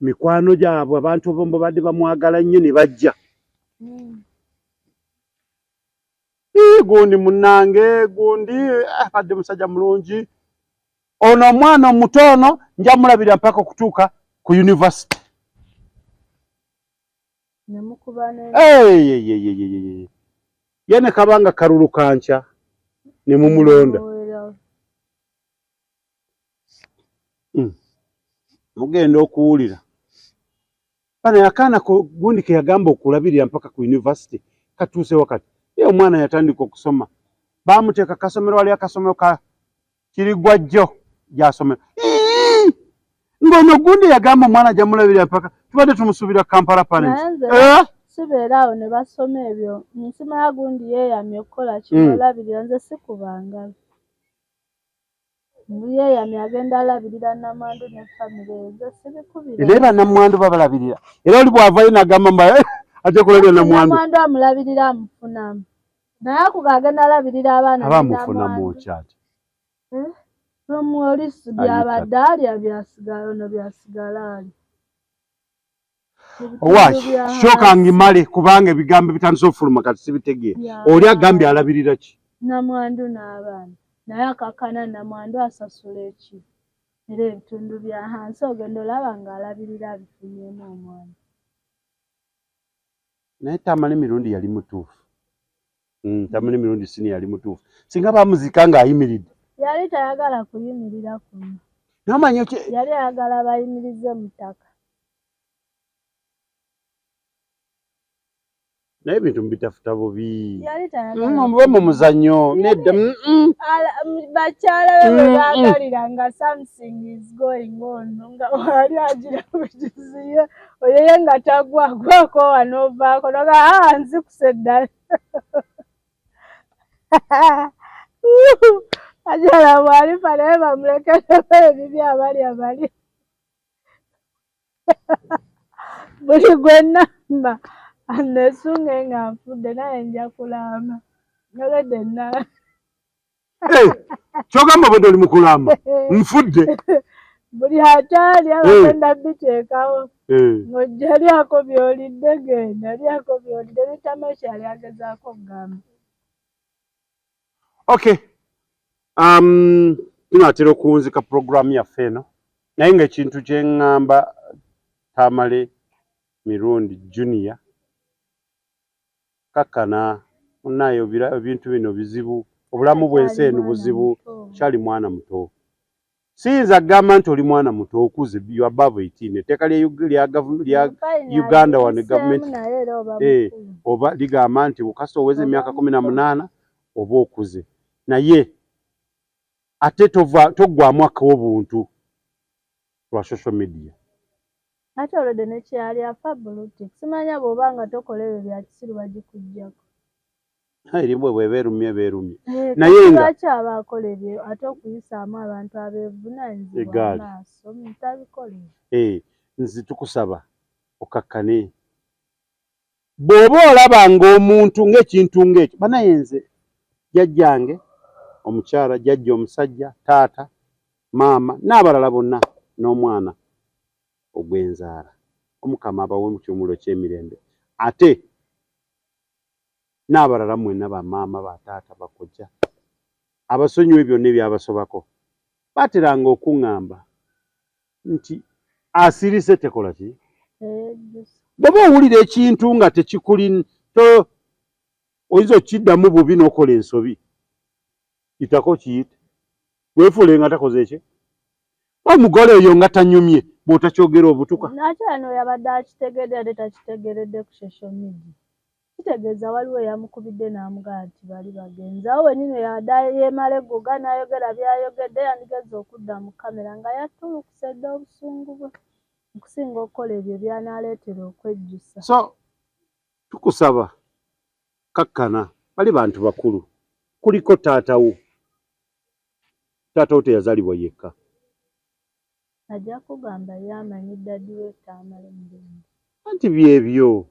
S1: mikwano gyabwe abantu bombo badde bamwagala nnyo ne bajja. Gundi munnange gundi abadde musajja mulungi. Ono omwana omuto ono nja mulabira mpaka okutuuka ku university. Yene kabanga kalulu kanca ne mumulonda. Mugenda okuwulira. Bano yakaana gundi ke yagamba okulabirira mpaka ku university katuuse wakati. Ye omwana yatandika okusoma. Bamuteeka kasomero wali akasomero ka Kirigwajjo gy'asomera. Ngono gundi yagamba omwana jamulabirira mpaka tubadde tumusubira Kampala Parents.
S2: Sibeera awo ne basoma ebyo. Nsima ya gundi yeeyamye okukola kino olabirira nze sikubanga. Ye yami agenda alabirira Namwandu ne family ezo sibikubira.
S1: Era Namwandu babalabirira. Era oli bwavayo n'agamba mba ajja kulabira Namwandu.
S2: Namwandu amulabirira amufunamu. Naye akuga agenda alabirira abaana
S1: abamufunamu kyati.
S2: N'omuwolisu byabadde alya byasigala ono byasigala ali.
S1: Owaki shoka ngimale kubanga ebigambo bitandise okufuluma kati sibitegeera. Oli agambye alabirira ki?
S2: Namwandu n'abaana. Naye akakana Namwandu asasula eki. Era ebitundu bya hansi ogenda olaba ng'alabirira bifunyemu omwana.
S1: Naye Tamale mirundi yali mutuufu. Tamale mirundi sini yali mutuufu. Singa bamuzika ng'ayimiridde.
S2: Yali tayagala kuyimirira kuno.
S1: Namanyi ki?
S2: Yali ayagala bayimirize mu ttaka.
S1: Naye ebintu mbitafuta bubi.
S2: Yali tayagala.
S1: Mube mu muzannyo nedda.
S2: Bakyala be bwe baagalira nga something is going on nga wali agira bugiziye oyeye nga tagwagwako wano ovaako noga nzikuse ddala. Ajala bwalifa naye bamulekereko ebibi abali buli gwe nnamba anesunge nga nfudde naye nja kulamba nogedde ennala.
S1: Kyogamba bwe oli mukulamba nfudde.
S2: Buli atali abagenda biteekawo ng'ojja lyako by'olidde genda lyako by'olidde bitama ekyali agezaako okugamba.
S1: Okay. Tunaatera okuwunzika puroguraamu yaffe eno naye ng'ekintu kye ŋŋamba Tamale mirundi Junior kakkana munnaayo ebintu bino bizibu. Obulamu bw'ensi eno buzibu, kyali mwana muto. Siyinza kugamba nti oli mwana muto okuze you above 18. Etteeka lya Uganda wano gavumenti oba ligamba nti bukasa oweze emyaka 18 oba okuze. Naye ate toggwamu ak'obuntu lwa social media.
S2: Ate olwedde nekyali afa buluti. Simanya bw'oba nga tokola ebyo bya kisiru bagikuggyako.
S1: Erimbwe bwebeerumye beerumye. Naye nga
S2: lwaki aba akola ebyo ate okuyisaamu abantu abeevunaanyizibwa amaaso mutabikola.
S1: Nze tukusaba okakkane. Bw'oba olaba ng'omuntu ng'ekintu ng'ekyo banaye nze jjajjange omukyala jjajja omusajja taata maama n'abalala bonna n'omwana ogw'enzaala Omukama abawe mu kiwumulo ky'emirembe ate n'abalala mwenna bamaama bataata bakojja abasonyiwe byonna ebyabasobako bateranga okuŋŋamba nti asirise tekola ki? Bw'oba owulira ekintu nga tekikuli oyinza okiddamu bubi n'okola ensobi kitako kiyite weefuule nga takoze ki? Omugole oyo nga tanyumye bw'otakyogera obutuka.
S2: Ate ano yabadde akitegedde ate takitegeredde ku social media. Kitegeeza waliwo eyamukubidde n'amugamba nti bali bagenzi. Awo wennyini yabadde yeemala eggoga n'ayogera by'ayogedde yandigeza okudda mu kamera nga yatulukuse dda obusungu bwe okusinga okukola ebyo by'anaaleetera okwejjusa.
S1: So tukusaba kakkana bali bantu bakulu kuliko taatawo. Taatawo teyazaalibwa yekka.
S2: Ajja kugamba yamanyi ddadi we Tamale Mirembe.
S1: Anti byebyo.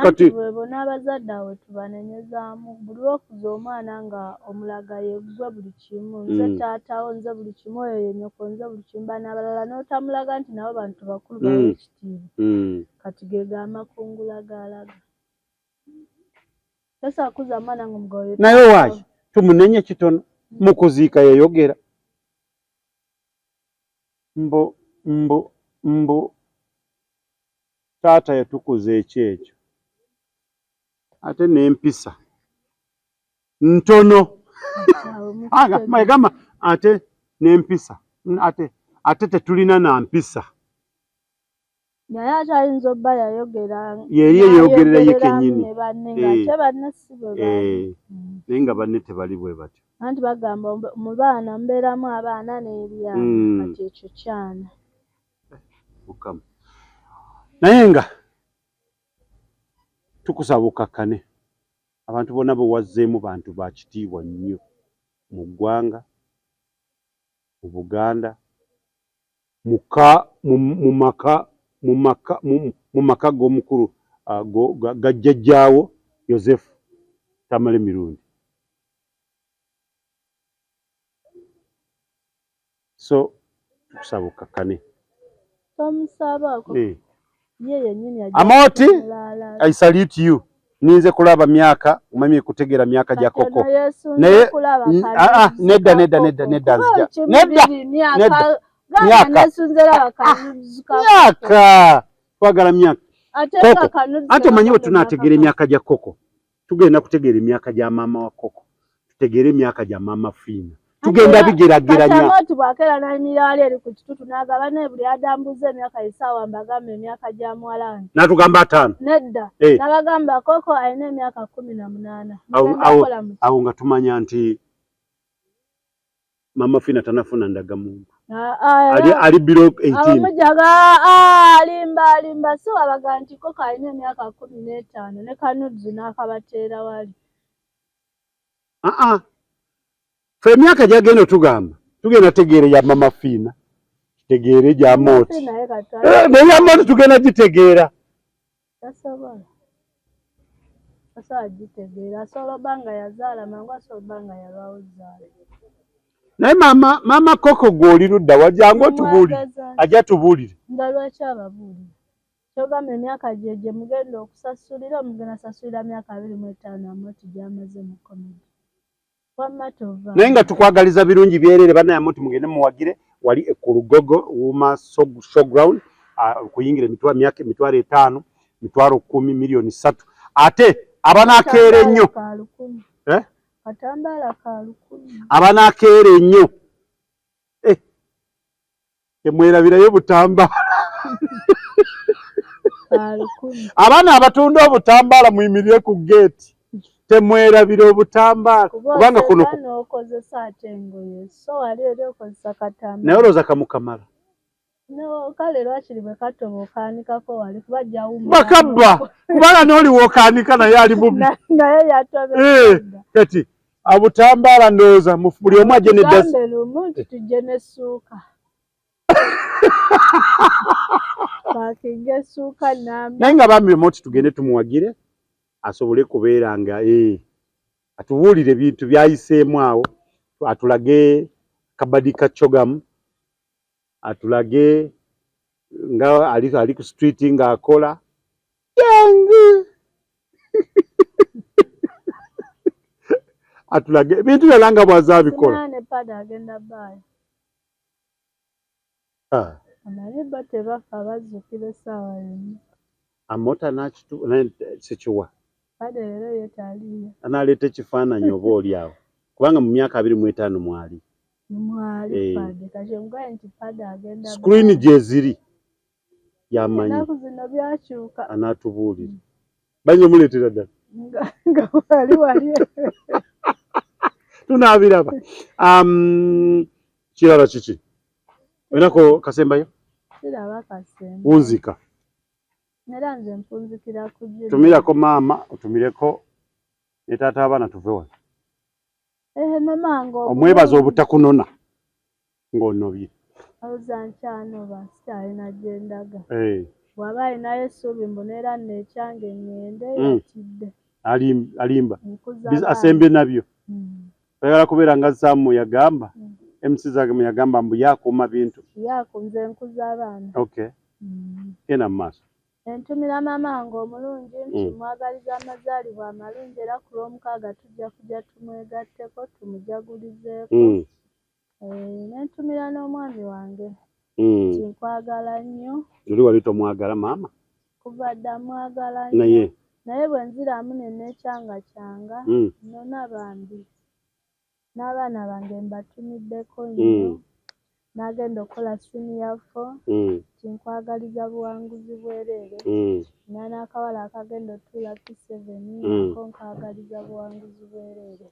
S2: Kati bwebo n'abazadde awe tubanenyezaamu buli lw'okuza omwana nga omulaga yeggwe buli kimu nze taatawo nze buli kimu oyo ye nnyoko nze buli kimu n'abalala n'otamulaga nti nabo bantu bakulu bawe ekitiibwa. Kati ge g'amakungula gaalaga. Tosa kuza mwana ng'omugayo.
S1: Naye waaki tumunenye kitono mu kuziika yayogera. Mbo taata yatukuza ekyekyo ate n'empisa ntono mayegamba ate n'empisa ate tetulina na mpisa.
S2: Naye ate ayinza obba yayogera
S1: yeri eyogerera ye kennyini
S2: ate banne si bwe bali.
S1: Naye nga banne tebali bwe batyo.
S2: Anti bagamba mu baana mbeeramu abaana n'ebyana kati ekyo kyana.
S1: Mukama naye nga tukusaba okakkane abantu bonna bwe wazzeemu bantu ba kitiibwa nnyo mu ggwanga mu Buganda mu maka g'omukulu gajjajjaawo Yosefu Tamale Mirundi. So tukusaba okakkane.
S2: Tomusabako. Yeye nyini ajja.
S1: Amoti, I salute you. Ninze kulaba myaka, umami kutegera myaka gya koko.
S2: Naye
S1: nedda. Myaka. Twagala myaka. Ate omanyi tunategera emyaka gya koko. Tugenda kutegera emyaka gya maama wa koko. Tutegere emyaka gya maama Fiina. Tugenda bigerageranya.
S2: Amoti bwakera n'emira wali eri ku kitutu n'agaba ne buli adambuza emyaka isaawa mbagamba emyaka gya mwalani.
S1: N'atugamba 5.
S2: Nedda. N'abagamba koko alina emyaka 18.
S1: Awo nga tumanya nti maama Fiina tanafuna ndagamuntu. Ali below 18.
S2: Amujaga alimba so abaga nti koko alina emyaka 15 ne Kanuzi n'akabateera wali.
S1: Fe myaka gyagenda tugamba tugenda tegeere ya maama Fiina tegeere gya Moti naye ya Moti tugenda gitegeera
S2: asobola gitegeera asobola banga yazaala mangu asobola banga yalwawozaala
S1: naye maama Koko gw'oli ludda wajangu otubuulire ajja tubuulire
S2: ndalwaki ababuulire kyogamba emyaka gye mugenda okusasulira mugenda sasulira myaka 25 Moti gy'amaze mu komedi.
S1: Naye nga tukwagaliza birungi byerere bana ya Moti mugende muwagire wali ku Lugogo Wuma showground kuyingira myaka 5 10 milioni 3 ate abanakeere ennyo
S2: Katambala ka 10
S1: abanakeere ennyo temwerabirayo butambala abaana abatunda obutambala muyimirire ku gate temwerabira obutambala kubanga kuno
S2: okozesa atengoye so wali eri okozesa katambala
S1: naye olowooza kamukamala
S2: no kale lwakiri bwe katobokaanikako wali kubajja
S1: bakabba kubanga n'oli wokaanika naye ali bubi
S2: naye yatobe
S1: kati obutambala ndowooza buli omu ajje
S2: ne lumu tujje n'essuuka bakinga essuuka
S1: naye nga bambi Moti tugende tumuwagire asobole kubeera nga atubuulire ebintu byayiseemu awo atulage kabadi kacogamu atulage nga ali ku street nga akola yangu atulage ebintu byonna nga bw'azaabikola
S2: amanyi bo tebafa bazzukira essaawa yonna
S1: Amota sekiwa
S2: leero yeetaliyo
S1: analeeta ekifaananyi oba oli awo kubanga mu myaka 25 mwali
S2: Fade kati omugaye nti Fade agenda
S1: screen gye ziri yamanyi
S2: ennaku zino byakyuka
S1: anaatubuulira banye muleetera ddala
S2: nga wali
S1: tunaabiraba kirala kiki olinako kasembayo
S2: siraba kasemba
S1: wunzika
S2: nera nze mpunzikira ku jjiri
S1: tumirako maama otumireko ne taata abaana tuve wano
S2: mamange
S1: omwebaza obutakunona ng'onobye
S2: oza nkyanoba sikyalina gye ndaga bw'aba alinayo essuubi mbuneera nneekyange ŋŋende yatidde
S1: alimba asembye nabyo oyagala kubeera nga Saamu yagamba MC zage muyagamba mbu yakuuma bintu
S2: yakunze nkuza abaana
S1: genda mu maaso
S2: entumira mamange omulungi nti mwagaliza amazaalibwa amalungi era ku Lwomukaaga tujja kujja tumwegatteko tumujagulizeeko nentumira n'omwami wange nkwagala nnyo
S1: oli wali tomwagala maama
S2: kuva dda mwagala nnyo naye bwe nziramu nenneekyanga kyanga nona bambi n'abaana bange mbatumiddeko nnyo n'agenda okukola senior 4 tinkwagaliza buwanguzi bwereere n'akawala akagenda otuula P7 nako nkwagaliza buwanguzi bwereere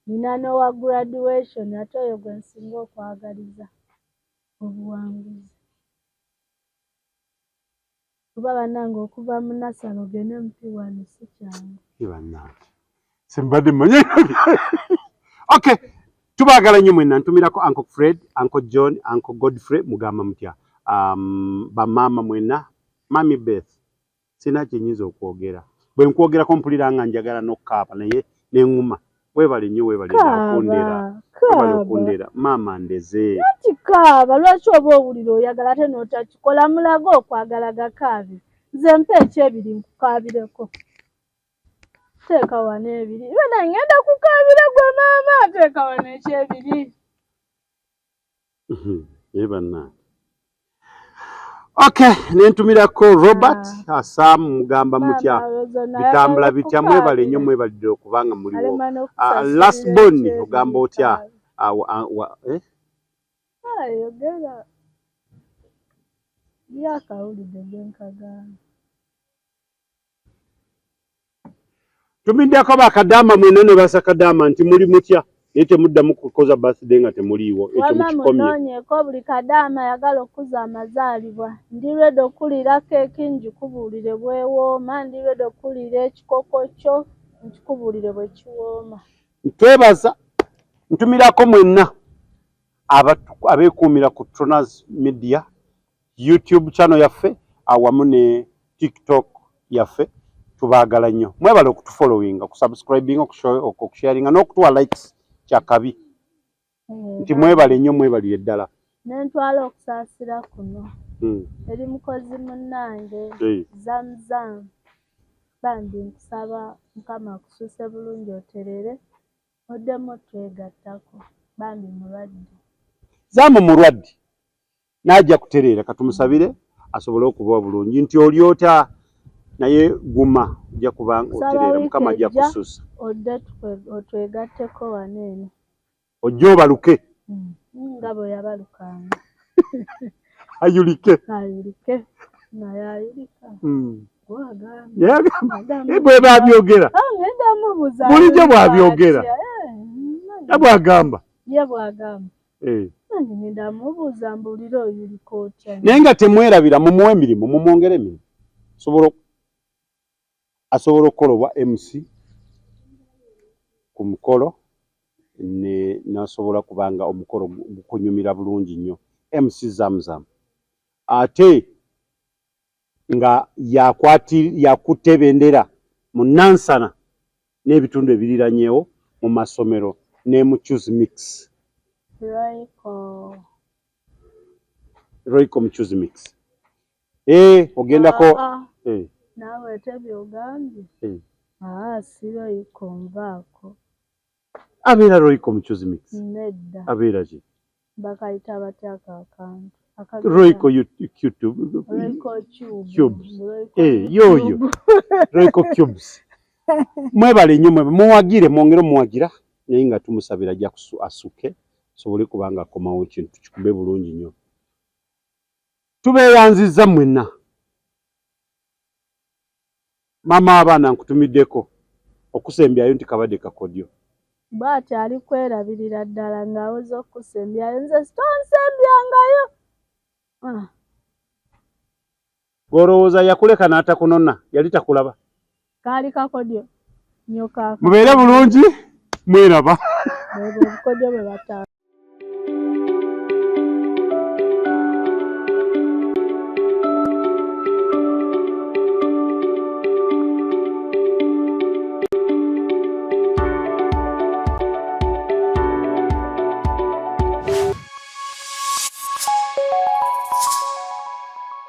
S2: nina n'owa graduation ate oyo gwe nsinga okwagaliza obuwanguzi kuba bannange okuva mu nasalo ogende mu P1 si kyangu
S1: bannange simbadde mmanyi Tubagala nnyo mwenna ntumirako Uncle Fred, Uncle John, Uncle Godfrey mugamba mutya. Bamaama mwenna, Mami Beth. Sina kinyinza okwogera. Bwe nkwogera mpulira nga njagala n'okkaaba naye neŋŋuma. Weebale nnyo weebale okundera. Weebale okundera. Maama ndeze.
S2: Kikaaba lwaki oba owulira oyagala ate n'otakikola mulago okwagala gakaabe. Nze mpa ekyebiri nkukaabireko. Teeka wano ebiri. Wena ngenda kukaabira gwe maama teeka wano ekyebiri.
S1: Yebanna. Okay, nentumirako Robert Asam mugamba mutya. Bitambula bitya mwebale nnyo mwebalidde okubanga muliwo. Last born ogamba otya.
S2: Yogera. Yakawulidde genkagamba.
S1: Tumiddeko bakadaama mwena ne basakadaama nti muli mutya naye temuddamu kukoza birthday nga temuliiwo ekyo mukikomye.
S2: Noonyeeko buli kadaama ayagala okuza amazaalibwa. Ndi ready okuliira keeki ngikubuulire bwewooma, ndi ready okuliira ekikoko kyo nkikubuulire bwe kiwooma.
S1: Twebaza ntumirako mwenna abeekuumira ku Tronaz Media YouTube channel yaffe awamu ne TikTok yaffe. Tubaagala nnyo. Mwebale okutufollowinga, okusubscribinga, okusharinga n'okutuwa likes kyakabi. Nti mwebale nnyo mwebalire ddala.
S2: Nentwala okusaasira kuno. Eri mukozi munnange Zamzam. Bambi nkusaba Mukama akusuuse bulungi oterere. Oddemu twegattako. Bambi mulwadde. Zamu
S1: mulwadde. Najja kutereera katumusabire asobole okuba bulungi nti oli ota naye guma ojja kubanga oterera Mukama ajja kusuusa.
S2: Odde otwegatteko waneeno.
S1: Ojja obaluke.
S2: Nga bwe yabalukanga.
S1: Ayulike.
S2: Naye ayulika.
S1: Bwe babyogera. Bulijjo bwabyogera. Bwagamba.
S2: Ye bwagamba. Ndamubuuza mbuulira oyulika otya.
S1: Naye nga temwerabira mumuwe emirimu mumwongere emirimu. Asobola okukolobwa MC ku mukolo n'asobola kubanga omukolo gukunyumira bulungi nnyo. MC Zamzam ate nga yakutte bendera mu Nansana n'ebitundu ebiriranyeewo mu masomero ne mu Choose Mix. Royco mu Choose Mix. Ogendako.
S2: Naawe tebyogambye. Si Royco nvaako.
S1: Abeera Royco mu Choose Mix.
S2: Nedda.
S1: Abeera ki?
S2: Bakayita batya akantu.
S1: Royco YouTube.
S2: Royco
S1: Cubes. Yoyo. Royco Cubes. Mwebale nnyo muwagire mwongere muwagira naye nga tumusabira ajja asuke sobole kubanga akomawo kintu kikube bulungi nnyo. Tubeeyanzizza mwenna. Mama abaana nkutumiddeko okusembyayo nti kabadde kakodyo.
S2: Bw'ati ali kwerabirira ddala ng'aweza okusembyayo nze tonsembyangayo.
S1: Olowooza yakuleka n'atakunona yali takulaba.
S2: Kaali kakodyo nnyo kaako.
S1: Mubeere bulungi mweraba.
S2: Obukodyo bwe bataala.